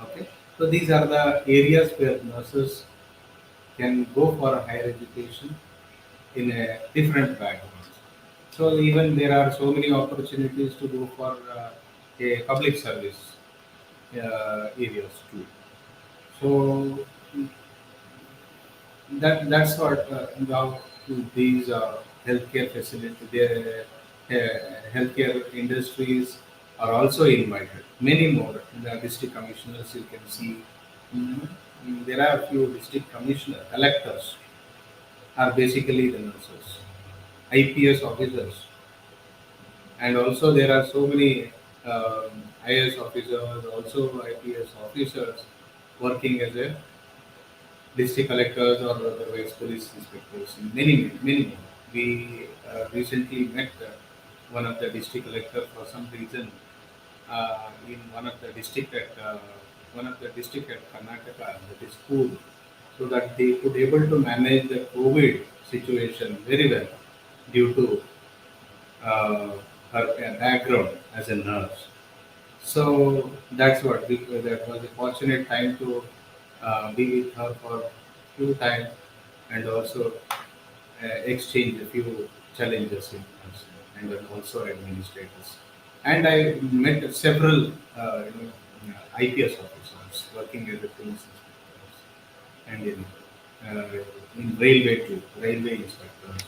Okay, so these are the areas where nurses can go for a higher education in a different background. So even there are so many opportunities to go for a public service areas too. So that's what now these healthcare facilities, the healthcare industries are also invited. Many more the district commissioners you can see. Mm, there are a few district commissioner collectors are basically the nurses, IPS officers, and also there are so many IS officers, also IPS officers working as a district collectors or otherwise police inspectors. Many more. We recently met one of the district collector for some reason in one of the district at Karnataka, that is school, so that they could able to manage the COVID situation very well due to her background as a nurse. So that's what that was a fortunate time to be with her for few time and also exchange a few challenges in us and then also administrators. And I met several IPS officers working as a police inspectors and in railway too, railway inspectors.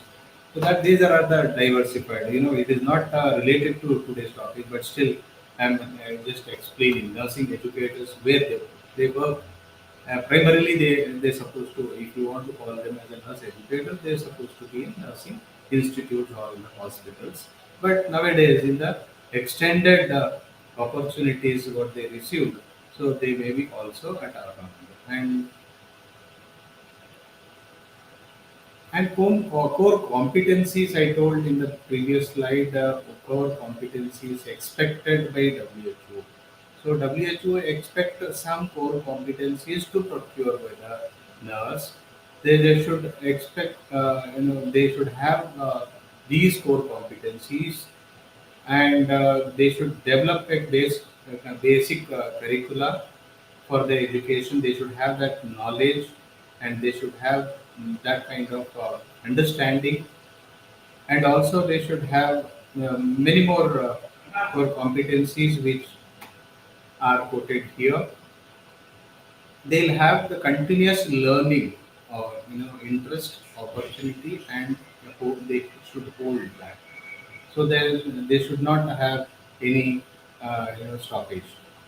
So that these are the diversified. It is not related to today's topic, but still, I'm just explaining nursing educators where they work. Primarily, they're supposed to. If you want to call them as a nurse educator, they're supposed to be in nursing institutes or in the hospitals. But nowadays, in the extended opportunities what they received, so they may be also at our company. And core competencies, I told in the previous slide, core competencies expected by WHO. So WHO expect some core competencies to procure by the nurse. They should expect, they should have these core competencies, and they should develop a basic curricula for the education. They should have that knowledge and they should have that kind of understanding, and also they should have many more core competencies which are quoted here. They'll have the continuous learning or interest, opportunity, and they should hold that. So they should not have any stoppage,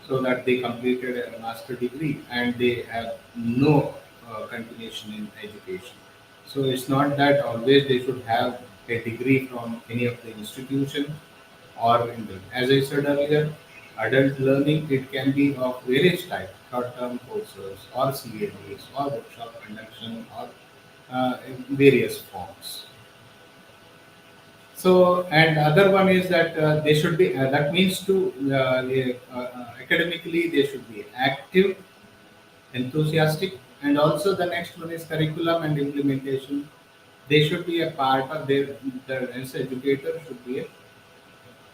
so that they completed a master degree and they have no continuation in education. So it's not that always they should have a degree from any of the institution, or in the, as I said earlier, adult learning, it can be of various types, short-term courses or CADs or workshop conduction or in various forms. So, and other one is that they should be, that means to academically they should be active, enthusiastic, and also the next one is curriculum and implementation. They should be a part of the as educator should be a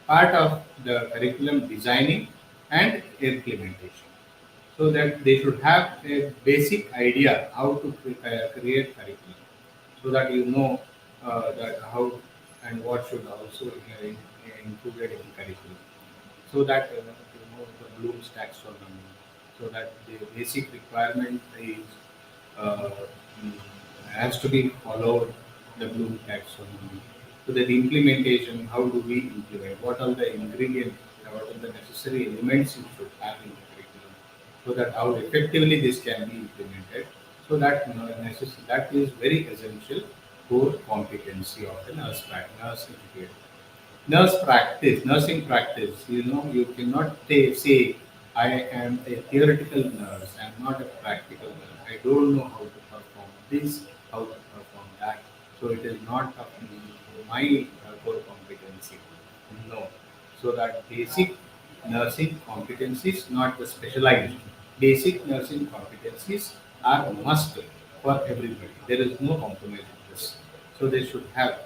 part of the curriculum designing and implementation, so that they should have a basic idea how to create curriculum, so that you know that how and what should also included in curriculum, so that you know the Bloom's taxonomy, so that the basic requirement is uh, mm, has to be followed, the Bloom taxonomy. So that the implementation, how do we implement? What are the ingredients? What are the necessary elements you should have in the curriculum? So that how effectively this can be implemented. So that that is very essential core competency of the nurse educator. Nursing practice, you know, you cannot say, I am a theoretical nurse, I am not a practical nurse. I don't know how to perform this, how to perform that. So it is not of my core competency. No. So that basic nursing competencies, not the specialized. Basic nursing competencies are a must for everybody. There is no compromise in this. So they should have.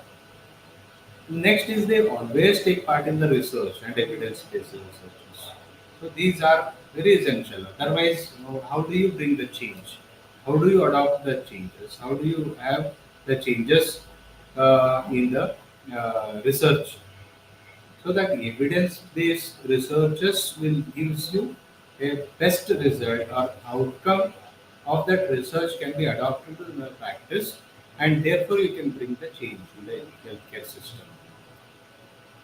Next is they always take part in the research and evidence-based researches. So these are very essential. Otherwise, you know, how do you bring the change? How do you adopt the changes? How do you have the changes in the research? So that evidence-based researches will gives you a best result or outcome of that research can be adopted to the practice, and therefore you can bring the change in the healthcare system.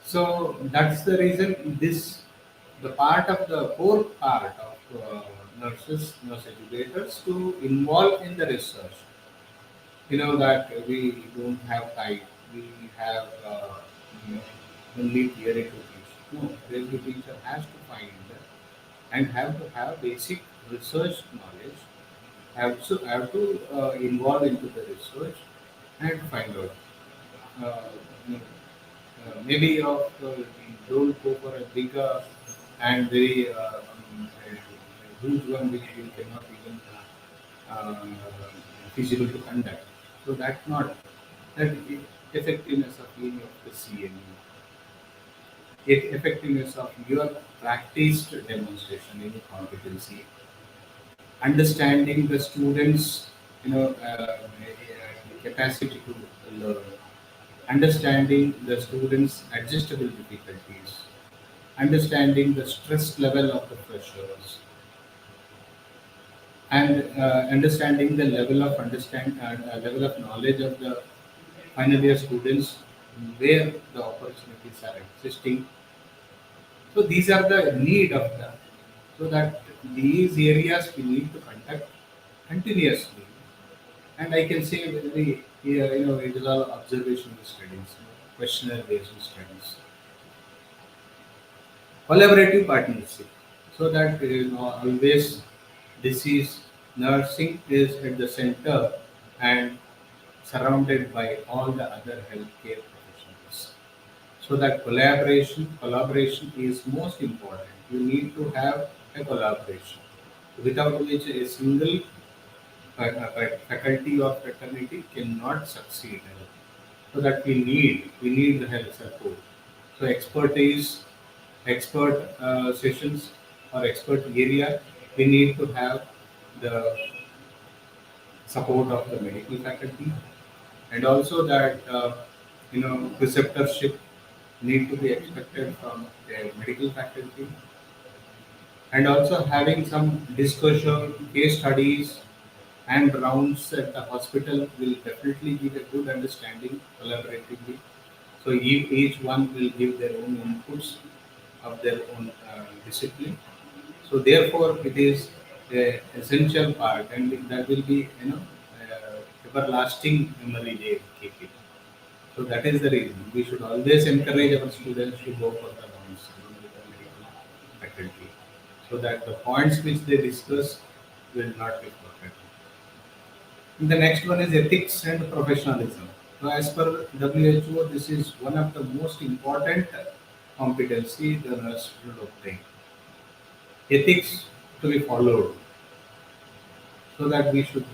So that's the reason this the part of the core part of nurse educators to involve in the research. You know that we don't have time. We have you know, only theory to teach. No, every teacher has to find and have to have basic research knowledge. Have to involve into the research and find out. You know, maybe of don't go for a bigger and very huge one which you cannot even uh, feasible to conduct. So that's not that effectiveness of being of the CME, effectiveness of your practiced demonstration in competency, understanding the students, you know, capacity to learn, understanding the students' adjustable difficulties, understanding the stress level of the freshers, and understanding the level of knowledge of the final year students, where the opportunities are existing. So these are the need of the, so that these areas we need to conduct continuously. And I can say very, yeah, you know, it is all observational studies, questionnaire based studies, collaborative partnership, so that you know always this is nursing is at the center and surrounded by all the other healthcare professionals. So that collaboration is most important. You need to have a collaboration, without which a single faculty or fraternity cannot succeed. So that we need the help support. So expertise, expert sessions or expert area, we need to have the support of the medical faculty, and also that you know preceptorship need to be expected from the medical faculty, and also having some discussion, case studies, and rounds at the hospital will definitely give a good understanding collaboratively. So each one will give their own inputs of their own discipline. So therefore, it is a essential part, and that will be everlasting memory they keep it. So that is the reason we should always encourage our students to go for the points with the medical faculty, so that the points which they discuss will not be forgotten. The next one is ethics and professionalism. So as per WHO, this is one of the most important competency the nurse should obtain. Ethics to be followed, so that we should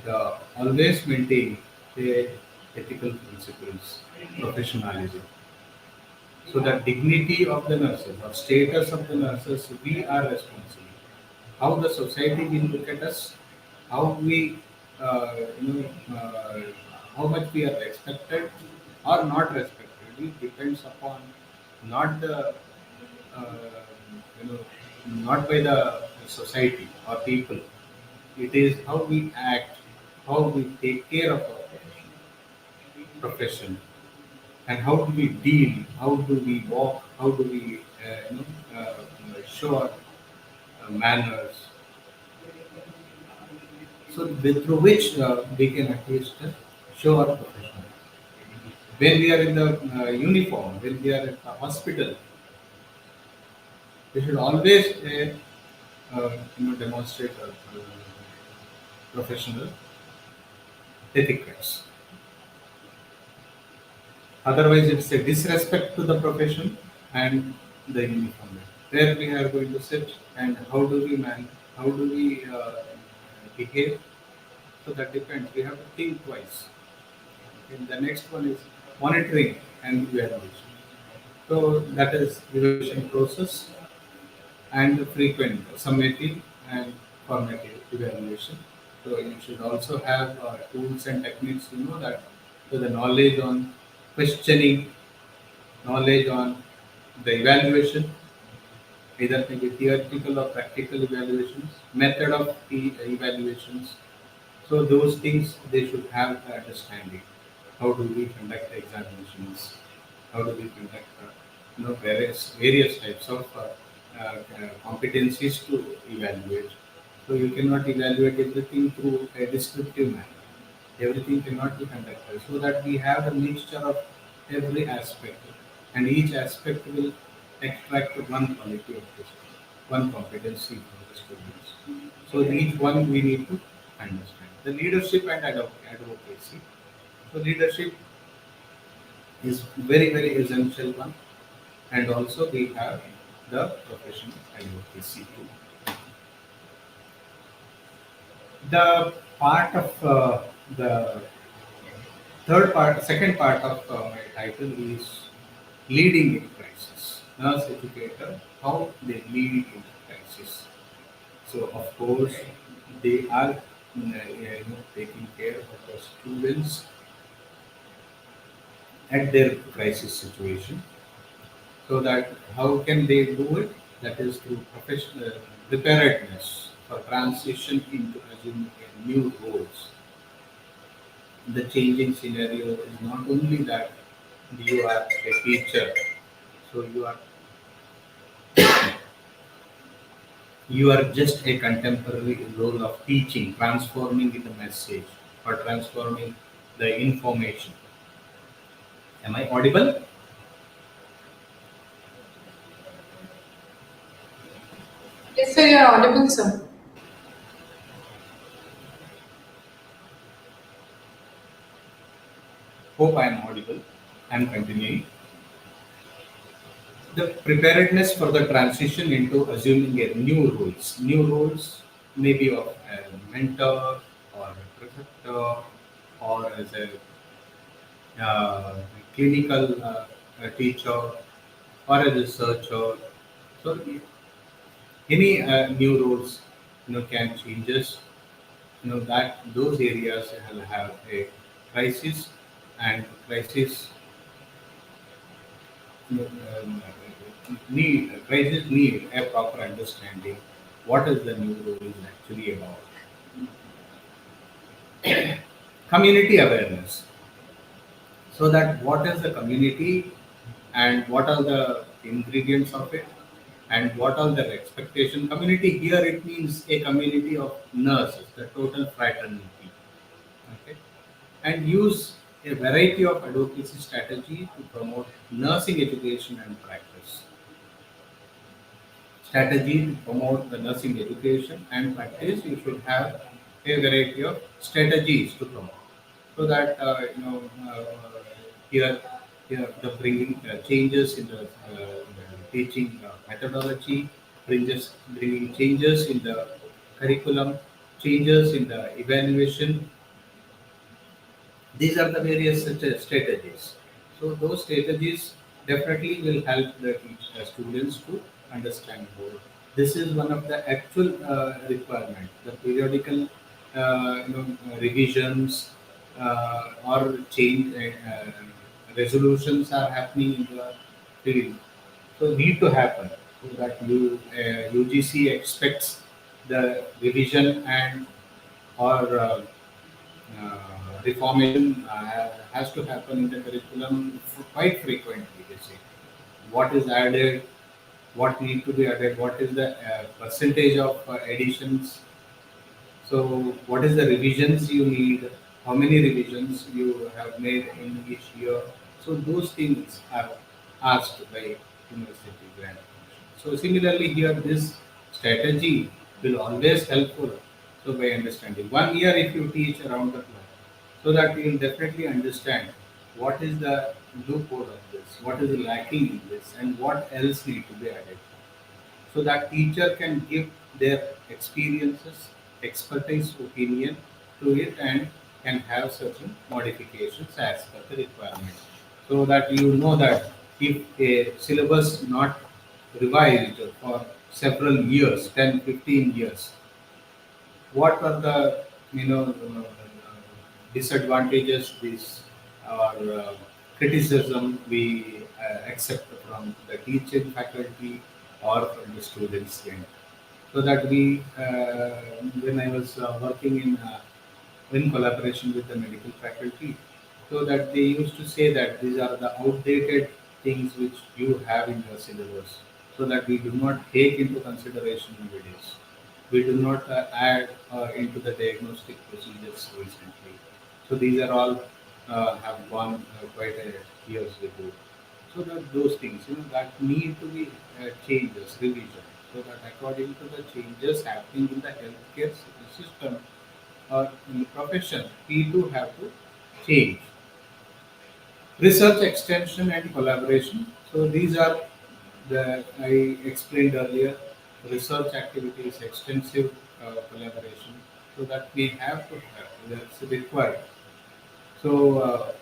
always maintain the ethical principles, professionalism. So the dignity of the nurses or status of the nurses, we are responsible. How the society will look at us, how we, how much we are respected or not respected, it depends upon not the, uh, you know, not by the society or people. It is how we act, how we take care of our profession, and how do we deal, how do we walk, how do we show our manners, so through which we can at least show our profession. When we are in the uniform, when we are at the hospital, we should always demonstrate professional etiquettes. Otherwise, it's a disrespect to the profession and the uniform. Where we are going to sit and how do we how do we behave? So that depends. We have to think twice. And the next one is monitoring and evaluation. So that is evaluation process and frequent summative and formative evaluation. So you should also have tools and techniques to know that. So the knowledge on questioning, knowledge on the evaluation, either maybe theoretical or practical evaluations, method of evaluations. So those things they should have the understanding. How do we conduct examinations? How do we conduct various types of competencies to evaluate? So you cannot evaluate everything through a descriptive manner. Everything cannot be conducted, so that we have a mixture of every aspect, and each aspect will extract one quality of this, one competency from the students. So each one we need to understand. The leadership and advocacy. So leadership is very essential one, and also we have the professional advocacy too. The part of the second part of my title is leading in crisis. Nurse educator, how they lead in crisis. So of course they are taking care of the students at their crisis situation. So that how can they do it? That is through professional preparedness for transition into assuming a new roles. The changing scenario is not only that you are a teacher, so you are just a contemporary role of teaching, transforming the message or transforming the information. Am I audible? Yes, sir, you are audible, sir. Hope I am audible. I am continuing. The preparedness for the transition into assuming a new roles. New roles may be of a mentor or a preceptor or as a clinical teacher or a researcher. So any new roles can changes. That those areas will have a crisis, and crisis need a proper understanding what is the new role is actually about. Community awareness. So that what is the community and what are the ingredients of it and what are their expectation. Community here it means a community of nurses, the total fraternity. Okay, and use a variety of advocacy strategy to promote nursing education and practice. strategy to promote the nursing education and practice, you should have a variety of strategies to promote. So that here, here the bringing changes in the teaching methodology, bringing changes in the curriculum, changes in the evaluation, these are the various such strategies. So those strategies definitely will help the students to understand more. This is one of the actual requirement. The periodical revisions or change resolutions are happening in the field. So need to happen so that UGC expects the revision and or reformation has to happen in the curriculum quite frequently. They say what is added, what need to be added, what is the percentage of additions. So what is the revisions you need, how many revisions you have made in each year. So those things are asked by university grant commission. So similarly here this strategy will always helpful. So by understanding 1 year if you teach around the clock, so that you will definitely understand what is the loophole of this, what is lacking in this, and what else need to be added. So that teacher can give their experiences, expertise, opinion to it, and can have certain modifications as per the requirement. So that you know that if a syllabus not revised for several years, 10, 15 years, what are the disadvantages this or criticism we accept from the teaching faculty or from the students end. So that we when I was working in collaboration with the medical faculty, so that they used to say that these are the outdated things which you have in your syllabus, so that we do not take into consideration nowadays. We do not add into the diagnostic procedures recently. So these are all have gone quite a years ago. So that those things, that need to be changes, revision, so that according to the changes happening in the healthcare system or in the profession, we too have to change. Research extension and collaboration. So these are the I explained earlier. Research activities, extensive collaboration. So that we have to have that's required. So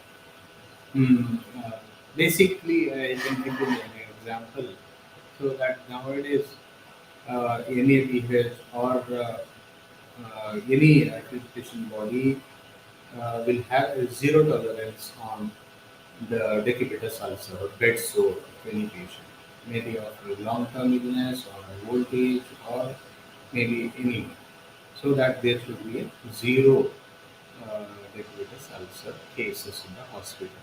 basically, I can give you an example. So that nowadays any PH or any accreditation body will have a zero tolerance on the decubitus ulcer or bed sore of any patient, maybe of a long-term illness or a old age or maybe any. So that there should be a zero decubitus ulcer cases in the hospital.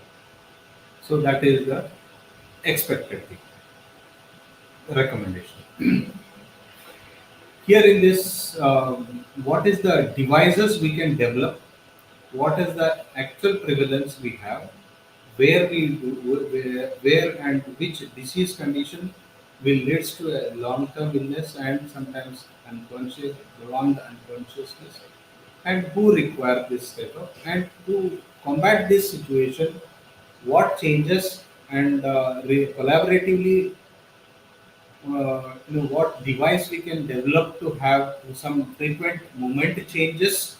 So that is the expected thing, recommendation. Here in this, what is the devices we can develop? What is the actual prevalence we have? Where we do, where and which disease condition will leads to a long-term illness and sometimes unconscious, prolonged unconsciousness, and who require this setup and to combat this situation, what changes and collaboratively what device we can develop to have some frequent movement changes,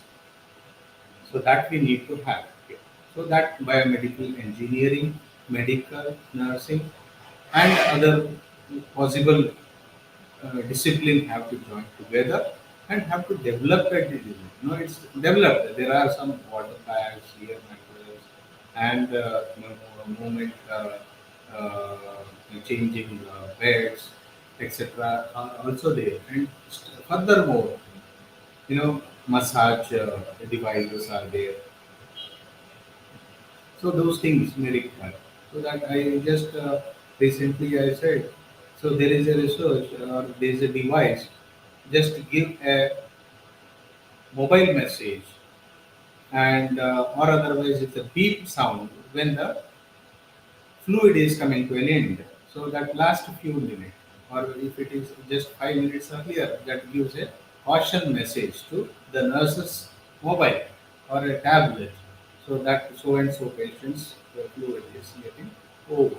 so that we need to have here. So that biomedical engineering, medical nursing, and other possible discipline have to join together and have to develop that disease. It's developed. There are some water bags, ear matters, and movement uh, changing beds, etc. are also there. And furthermore, massage devices are there. So those things may require. So that I just recently I said, so there is a research or there is a device, just give a mobile message and or otherwise it's a beep sound when the fluid is coming to an end. So that lasts a few minutes. or if it is just 5 minutes earlier, that gives a caution message to the nurse's mobile or a tablet, so that so and so patient's fluid is getting over.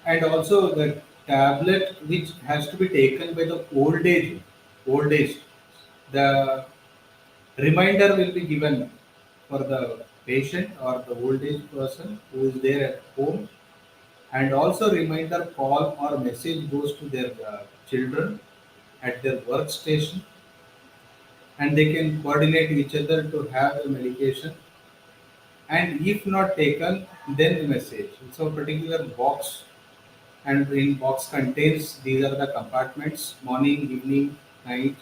And also the tablet which has to be taken by the old age, the reminder will be given for the patient or the old age person who is there at home, and also reminder call or message goes to their children at their workstation, and they can coordinate each other to have the medication, and if not taken, then the message. So particular box, and in box contains, these are the compartments, morning, evening, night.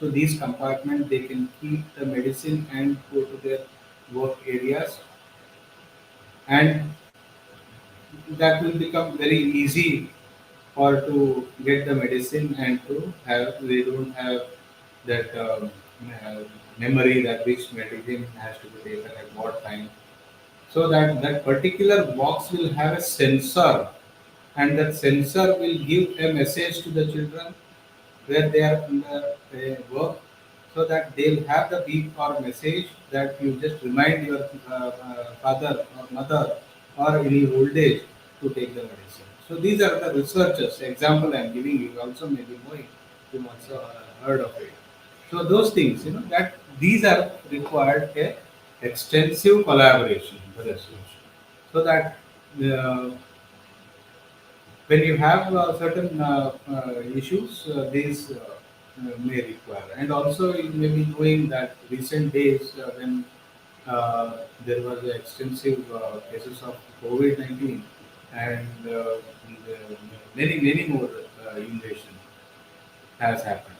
So these compartments, they can keep the medicine and go to their work areas, and that will become very easy for to get the medicine, and to have, they don't have that uh, memory that which medicine has to be taken at what time. So that that particular box will have a sensor, and that sensor will give a message to the children where they are in the work, so that they'll have the beep or message that you just remind your father or mother or any old age to take the medicine. So these are the researchers example I'm giving you. Also maybe knowing, you must have heard of it. So those things, that these are required a extensive collaboration with the research, so that uh, when you have certain issues, these may require. And also, you may be knowing that recent days when there was extensive cases of COVID-19, and many more invasion has happened,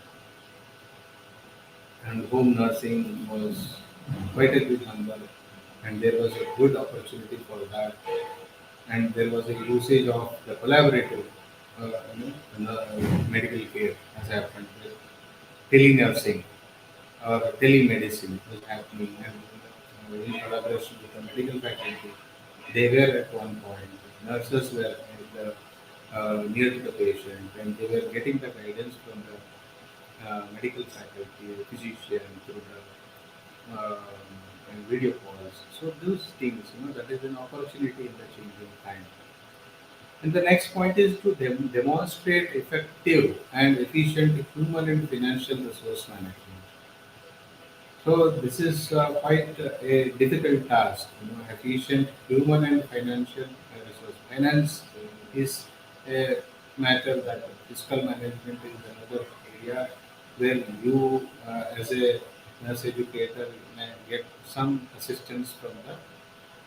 and home nursing was quite a good number, and there was a good opportunity for that, and there was a usage of the collaborative medical care has happened with telenursing or telemedicine was happening, and in collaboration with the medical faculty, they were at one point, nurses were at near to the patient, and they were getting the guidance from the medical faculty, physician through the and video calls. So those things, that is an opportunity in the changing time. And the next point is to demonstrate effective and efficient human and financial resource management. So this is quite a difficult task. Efficient human and financial resource. Finance is a matter that fiscal management is another area where you, as a nurse educator, may get some assistance from the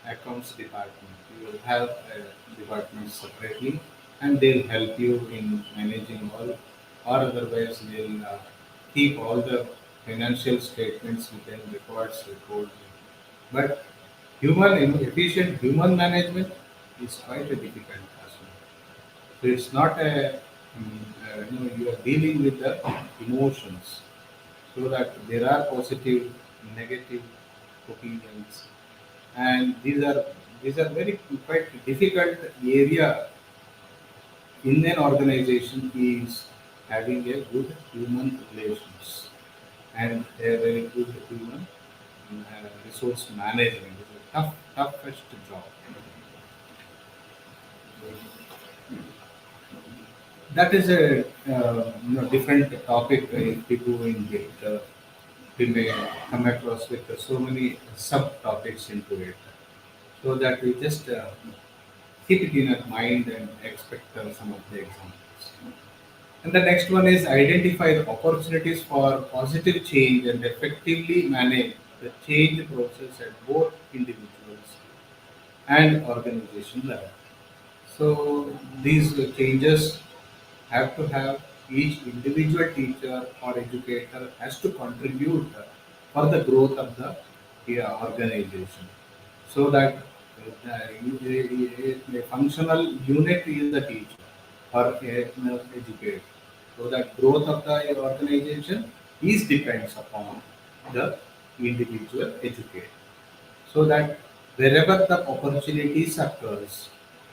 accounts department. You will have a department separately, and they'll help you in managing all, or otherwise they'll keep all the financial statements within records record. But efficient human management is quite a difficult task. So it's not a you are dealing with the emotions, so that there are positive, negative opinions, and these are very quite difficult area in an organization is having a good human relations and a very good human resource management. It's a toughest job. That is a different topic. If we go in it, we may come across with so many subtopics into it, so that we just keep it in our mind and expect some of the examples. And the next one is identify the opportunities for positive change and effectively manage the change process at both individuals and organization level. So these changes have to have each individual teacher or educator has to contribute for the growth of the organization, so that a functional unit is the teacher or a educator, so that growth of the organization is depends upon the individual educator, so that wherever the opportunities occurs,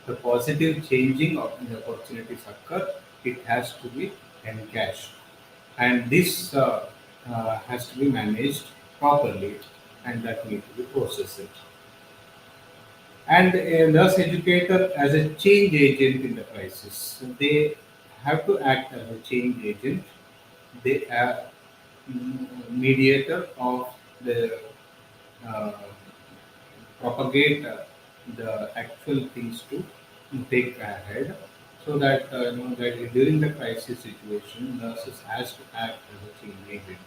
the positive changing of the opportunities occur, it has to be encashed. And this has to be managed properly, and that need to be processed. And a nurse educator as a change agent in the crisis. So they have to act as a change agent. They are mediator of the uh, propagate the actual things to take ahead, so that that during the crisis situation nurses has to act as a team agent.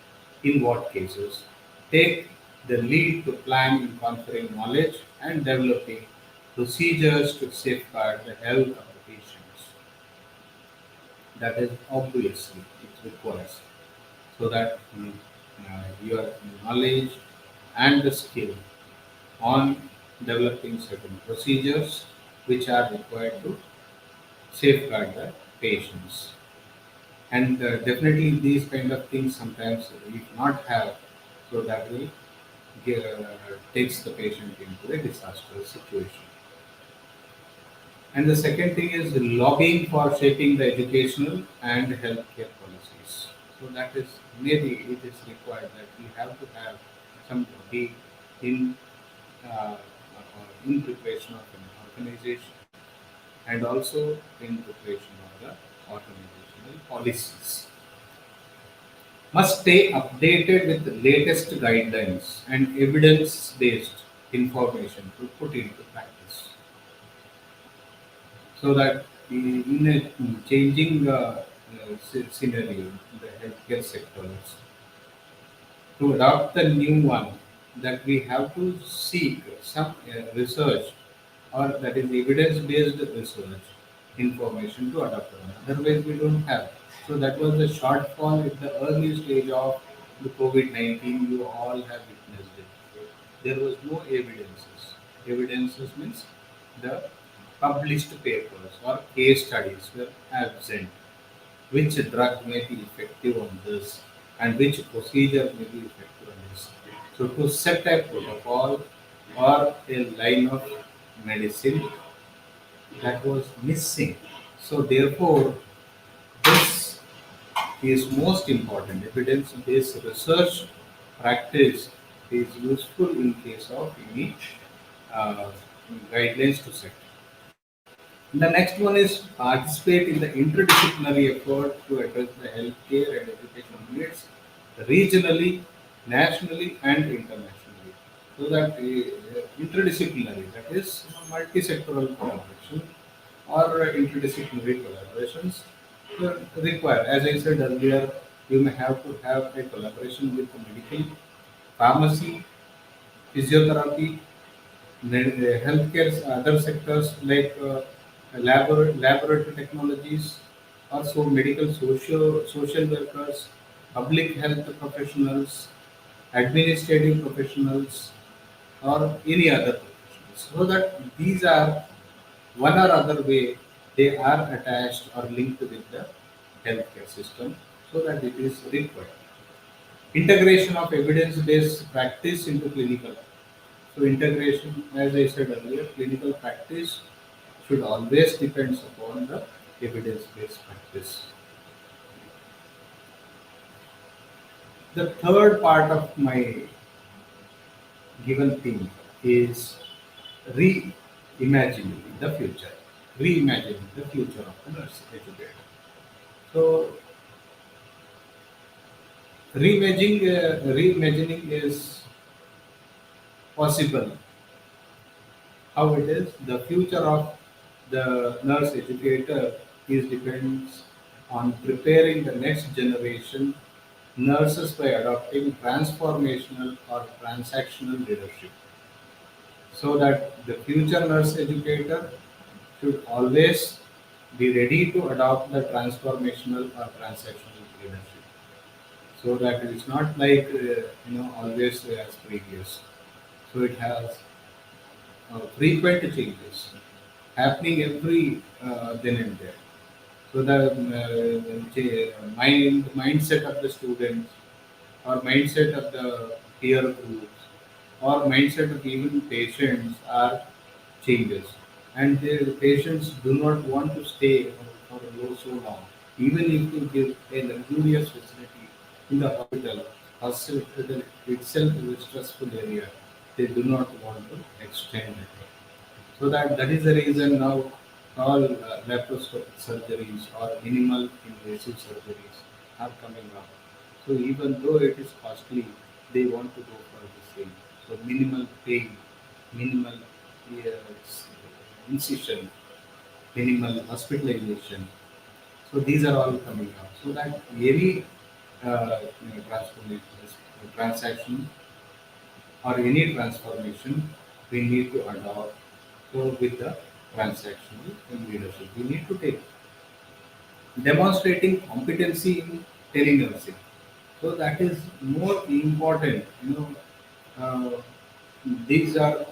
In what cases? Take the lead to plan in conferring knowledge and developing procedures to safeguard the health of the patients. That is obviously it requires, so that your knowledge and the skill on developing certain procedures which are required to safeguard the patients. And definitely these kind of things sometimes we cannot have, so that will takes the patient into a disastrous situation. And the second thing is lobbying for shaping the educational and healthcare policies. So that is, maybe it is required that we have to have some be in in preparation of an organization, and also in preparation of the organizational policies. Must stay updated with the latest guidelines and evidence-based information to put into practice, so that in a changing scenario in the healthcare sectors, to adopt the new one, that we have to seek some research, or that is evidence-based research information to adopt one. Otherwise, we don't have. So that was the shortfall at the early stage of the COVID-19. You all have witnessed it. There was no evidences. Evidences means the published papers or case studies were absent. Which drug may be effective on this, and which procedure may be effective on this. So to set a protocol or a line of medicine, that was missing. So therefore, this is most important. Evidence-based research practice is useful in case of any uh, guidelines to set. The next one is participate in the interdisciplinary effort to address the healthcare and educational needs regionally, nationally, and internationally. So that interdisciplinary, that is multi-sectoral collaboration or interdisciplinary collaborations required. As I said earlier, you may have to have a collaboration with the medical, pharmacy, physiotherapy, healthcare, other sectors like laboratory technologies, also medical social workers, public health professionals, administrative professionals, or any other professionals. So that these are one or other way they are attached or linked with the healthcare system, so that it is required. Integration of evidence-based practice into clinical. So integration, as I said earlier, clinical practice should always depends upon the evidence-based practice. The third part of my given theme is reimagining the future. Reimagining the future of the nurse educator. So reimagining is possible. How it is? The future of the nurse educator is depends on preparing the next generation nurses by adopting transformational or transactional leadership. So that the future nurse educator should always be ready to adopt the transformational or transactional leadership. So that it's not like always as previous. So it has frequent changes happening every then and there. So the mindset of the students, or mindset of the peer groups, or mindset of even patients are changes. and the patients do not want to stay for so long. Even if you give a luxurious facility in the hospital itself is a stressful area. They do not want to extend it. So that is the reason now all laparoscopic surgeries or minimal invasive surgeries are coming up. So even though it is costly, they want to go for the same. So minimal pain, minimal incision, minimal hospitalization. So these are all coming up. So that any transformation, transaction or any transformation, we need to adopt. So with the transactional leadership, we need to take demonstrating competency in telenursing. So that is more important. These are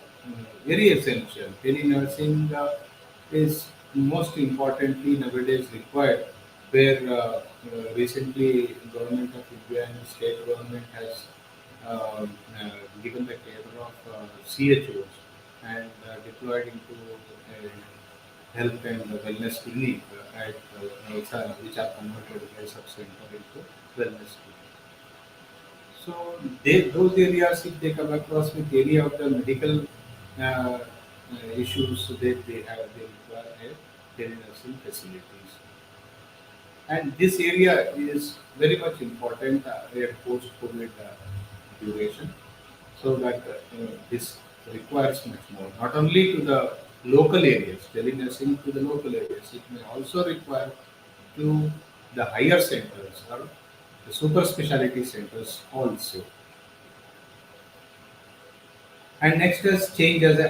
very essential. Telenursing is most importantly nowadays required, where recently government of India and state government has given the care of CHOs and deployed into health and wellness clinic which are converted by sub-center into wellness clinic. So those areas, if they come across with any of the medical issues, they require a telenursing facilities. And this area is very much important at post-COVID duration, so that this requires much more. Not only to the local areas, telenursing to the local areas, it may also require to the higher centers or the super specialty centers also. And next is change as a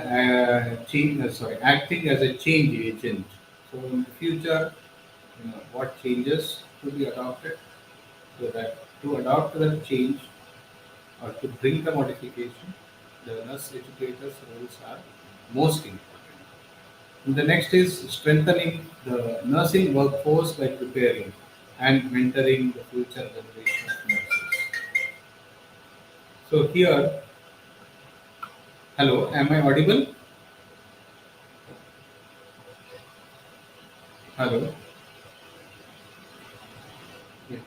acting as a change agent. So in the future, what changes to be adopted, so that to adopt the change or to bring the modification, the nurse educators' roles are most important. And the next is strengthening the nursing workforce by preparing and mentoring the future generation of nurses. So here, hello, am I audible? Hello. Yeah.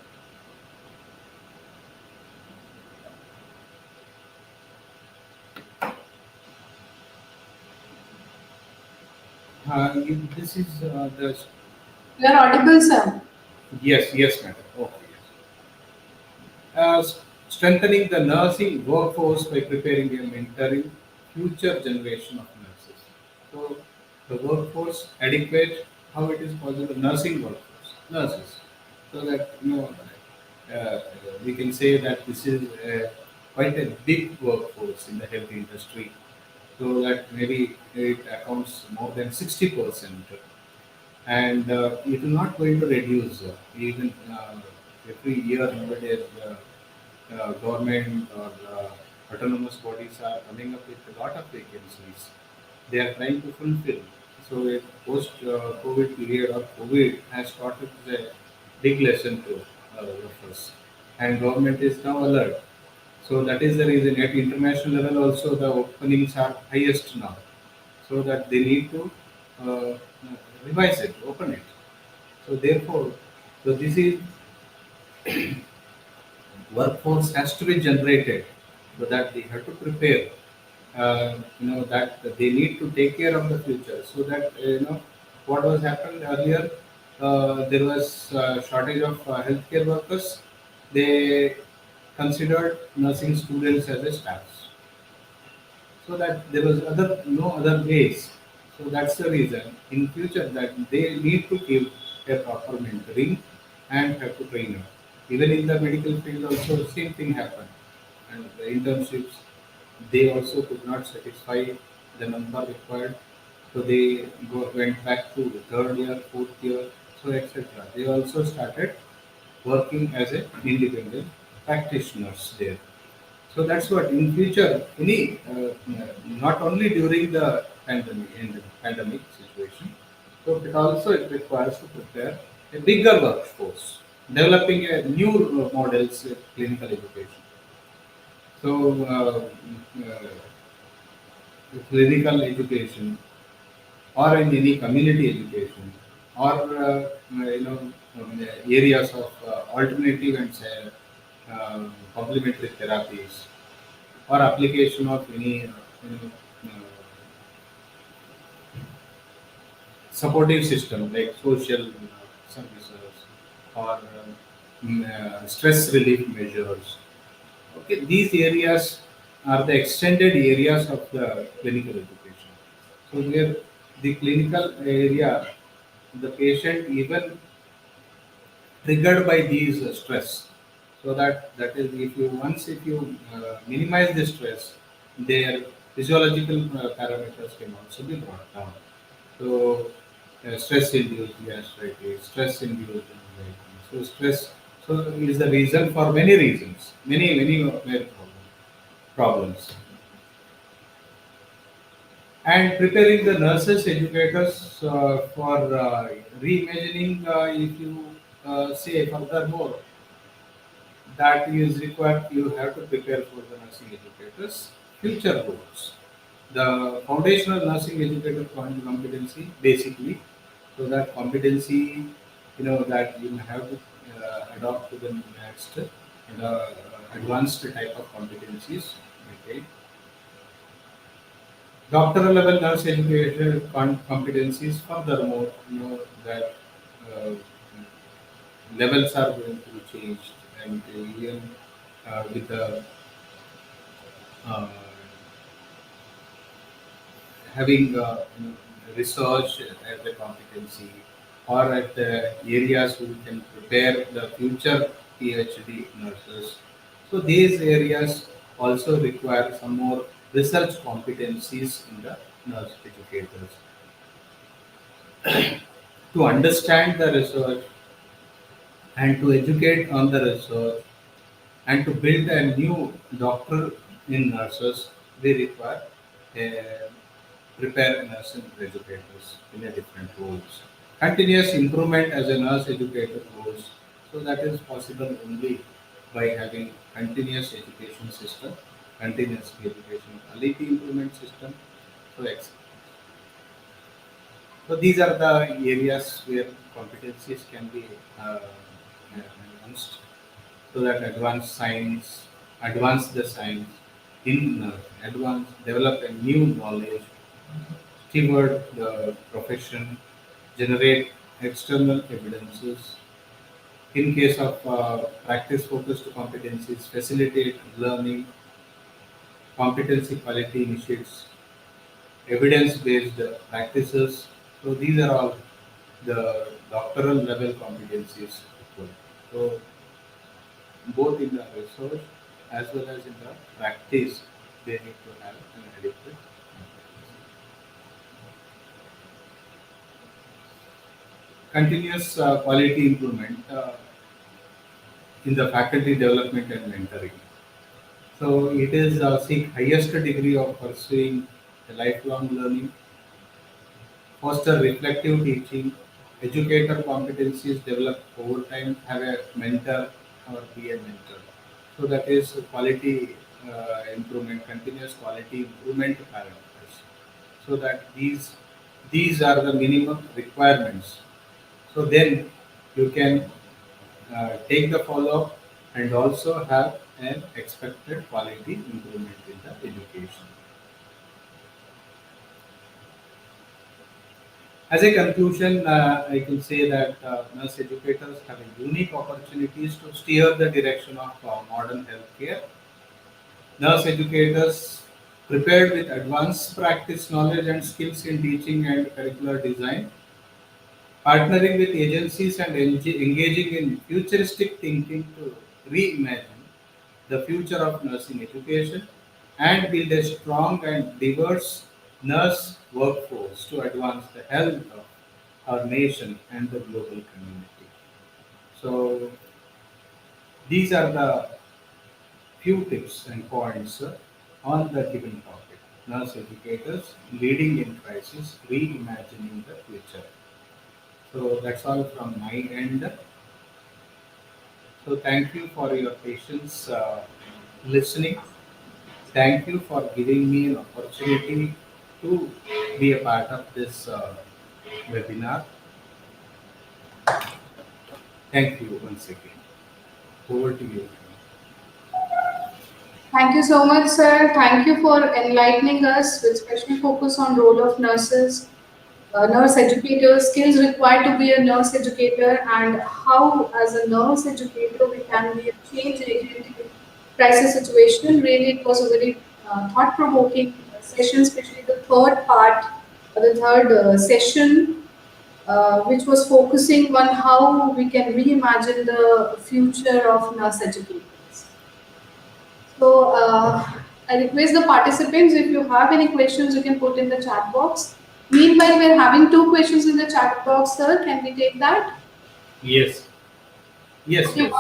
This is the You are audible, sir. yes, madam. Okay. Yes. Strengthening the nursing workforce by preparing and mentoring future generation of nurses. So the workforce adequate, how it is possible, nursing workforce, nurses. So that we can say that this is quite a big workforce in the health industry. So that maybe it accounts more than 60%, and it is not going to reduce even every year nowadays. Government or autonomous bodies are coming up with a lot of vacancies. They are trying to fulfill. So a post-COVID period or COVID has taught us a big lesson to us, and government is now alert. So that is the reason at international level also the openings are highest now. So that they need to uh, revise it, open it. So therefore, so this is workforce has to be generated, so that they have to prepare. That they need to take care of the future, so that what was happened earlier. There was shortage of healthcare workers. They considered nursing students as a staff, so that there was no other ways. So that's the reason in future that they need to give a proper mentoring and have to train up. Even in the medical field also same thing happened. And the internships, they also could not satisfy the number required. So they went back to the third year, fourth year, so etc. They also started working as a independent practitioners there. So that's what in future, not only during the pandemic, in the pandemic situation, so it also it requires to prepare a bigger workforce, developing a new models clinical education. So clinical education. or in any community education, or areas of alternative and complementary therapies, or application of any supportive system like social services or stress relief measures. Okay, these areas are the extended areas of the clinical education. So where the clinical area, the patient even triggered by these stress. So that is if you minimize the stress, their physiological parameters can also be brought down. So stress-induced gastritis, stress-induced anxiety. So stress so is the reason for many reasons, many problems. And preparing the nurses, educators for reimagining, if you say furthermore, that is required, you have to prepare for the nursing educators' future roles. The foundational nursing educator competency, basically, so that competency, that you have to adopt to the next, advanced type of competencies. Okay, doctoral level nurse education competencies. Furthermore, that uh, levels are going to be changed, and even with the uh, having research as a competency, or at the areas who can prepare the future PhD nurses. So these areas also require some more research competencies in the nurse educators to understand the research and to educate on the research and to build a new doctor in nurses. We require a prepare nursing educators in a different roles. Continuous improvement as a nurse educator roles. So that is possible only by having continuous education system, continuous education quality improvement system. So, so these are the areas where competencies can be enhanced, so that advance the science in advance, develop a new knowledge, steward the profession, generate external evidences. In case of practice-focused competencies, facilitate learning, competency quality initiates, evidence-based practices. So these are all the doctoral level competencies. So both in the research as well as in the practice, they need to have an adequate continuous quality improvement in the faculty development and mentoring. So it is seek highest degree of pursuing a lifelong learning, foster reflective teaching, educator competencies develop over time, have a mentor or be a mentor. So that is quality improvement, continuous quality improvement parameters. So that these are the minimum requirements. So then you can take the follow-up and also have an expected quality improvement in the education. As a conclusion, I can say that nurse educators have a unique opportunities to steer the direction of modern healthcare. Nurse educators prepared with advanced practice knowledge and skills in teaching and curricular design, partnering with agencies and engaging in futuristic thinking to reimagine the future of nursing education and build a strong and diverse nurse workforce to advance the health of our nation and the global community. So these are the few tips and points on the given topic. Nurse educators leading in crisis, reimagining the future. So that's all from my end. So thank you for your patience listening. Thank you for giving me an opportunity to be a part of this webinar. Thank you once again. Over to you. Thank you so much, sir. Thank you for enlightening us with special focus on role of nurses, nurse educators, skills required to be a nurse educator, and how, as a nurse educator, we can be a change agent in crisis situation. Really, it was a very thought-provoking session, especially the third part, the third session, which was focusing on how we can reimagine the future of nurse educators. So I request the participants, if you have any questions, you can put in the chat box. Meanwhile, we're having two questions in the chat box, sir. Can we take that? Yes, yes, Okay. yes.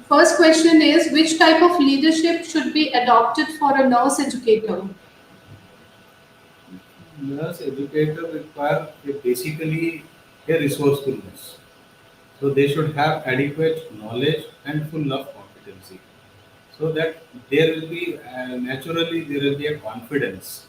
First question is, which type of leadership should be adopted for a nurse educator? Nurse educator require basically a resourcefulness. So they should have adequate knowledge and full of competency. So that there will be naturally there will be a confidence.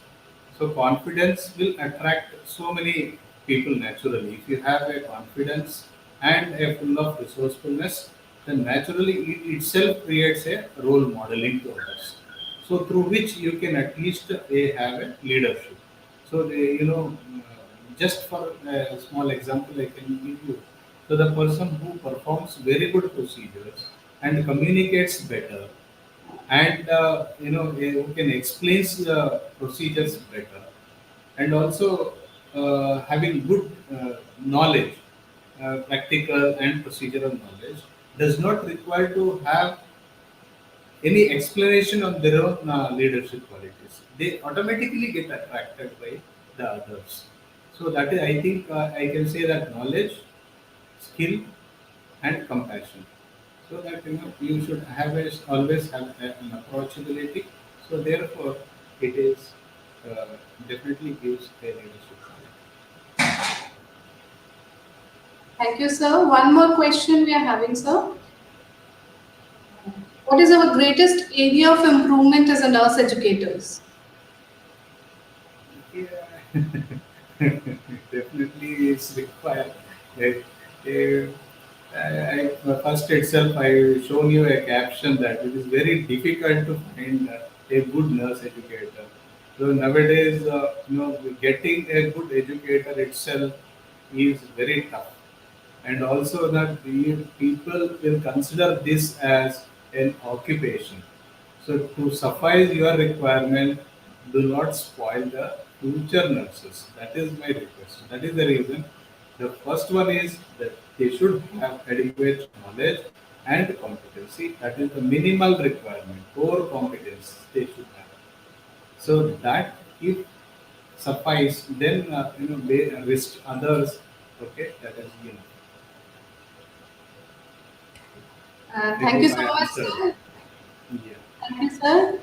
So confidence will attract so many people naturally. If you have a confidence and a full of resourcefulness, then naturally it itself creates a role modeling to others. So through which you can at least have a leadership. So just for a small example, I can give you. So the person who performs very good procedures and communicates better and who can explain the procedures better and also having good knowledge, practical and procedural knowledge, does not require to have any explanation on their own leadership qualities. They automatically get attracted by the others. So that is, I think, I can say that knowledge, skill, and compassion. So that you should have always have an approachability. So therefore, it is definitely gives a leadership quality. Thank you, sir. One more question we are having, sir. What is our greatest area of improvement as a nurse educators? Yeah, definitely it's required. Like, first itself, I shown you a caption that it is very difficult to find a good nurse educator. So nowadays, getting a good educator itself is very tough, and also that the people will consider this as an occupation. So to suffice your requirement, do not spoil the future nurses. That is my request. That is the reason. The first one is that they should have adequate knowledge and competency. That is the minimal requirement, core competence they should have. So that if suffice, then they risk others. Okay, that is enough. I Thank you hope so I much, answered. sir. Yeah. Thank you, sir.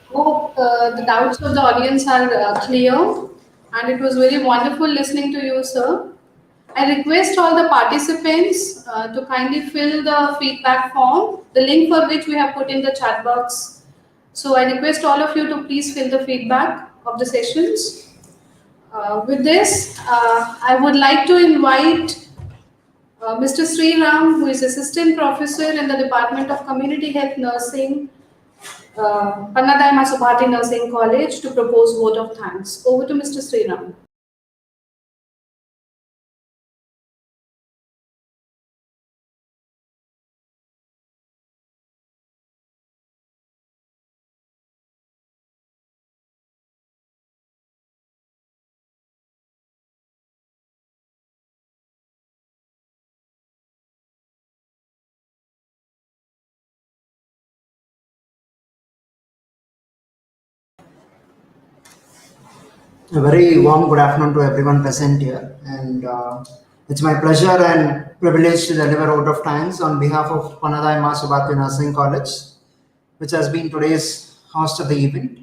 Hope the doubts of the audience are clear, and it was very wonderful listening to you, sir. I request all the participants to kindly fill the feedback form, the link for which we have put in the chat box. So I request all of you to please fill the feedback of the sessions. With this, I would like to invite Mr. Sri Ram, who is Assistant Professor in the Department of Community Health Nursing, Panna Subharti Nursing College, to propose vote of thanks. Over to Mr. Sri Ram. A very warm good afternoon to everyone present here, and it's my pleasure and privilege to deliver vote of thanks on behalf of Panna Subharti Nursing College, which has been today's host of the event.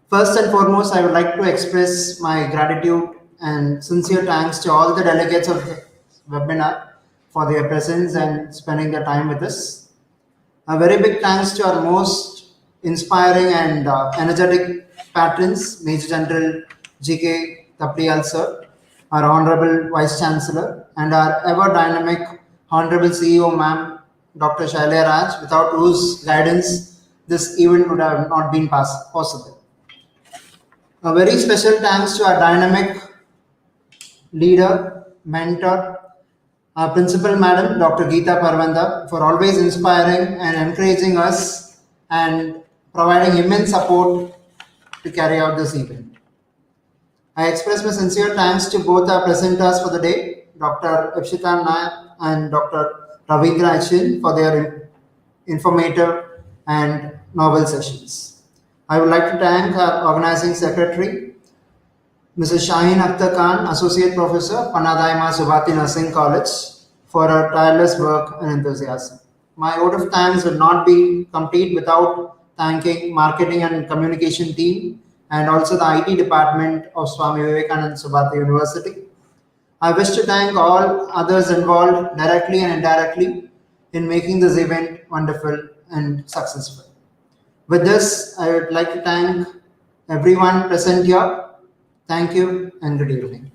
First and foremost, I would like to express my gratitude and sincere thanks to all the delegates of the webinar for their presence and spending their time with us. A very big thanks to our most inspiring and energetic patrons, Major General GK Tapliyal sir, our Honorable Vice Chancellor, and our ever dynamic Honorable CEO Ma'am Dr. Shailya Raj, without whose guidance this event would have not been possible. A very special thanks to our dynamic leader, mentor, our principal madam, Dr. Geeta Parvanda, for always inspiring and encouraging us and providing immense support to carry out this event. I express my sincere thanks to both our presenters for the day, Dr. Ipshita Nath and Dr. Ravinder HN, for their informative and novel sessions. I would like to thank our organizing secretary, Mrs. Shaheen Akhtar Khan, Associate Professor, Panna Subharti Nursing College, for her tireless work and enthusiasm. My vote of thanks will not be complete without thanking marketing and communication team and also the IT department of Swami Vivekanand Subharti University. I wish to thank all others involved directly and indirectly in making this event wonderful and successful. With this, I would like to thank everyone present here. Thank you and good evening.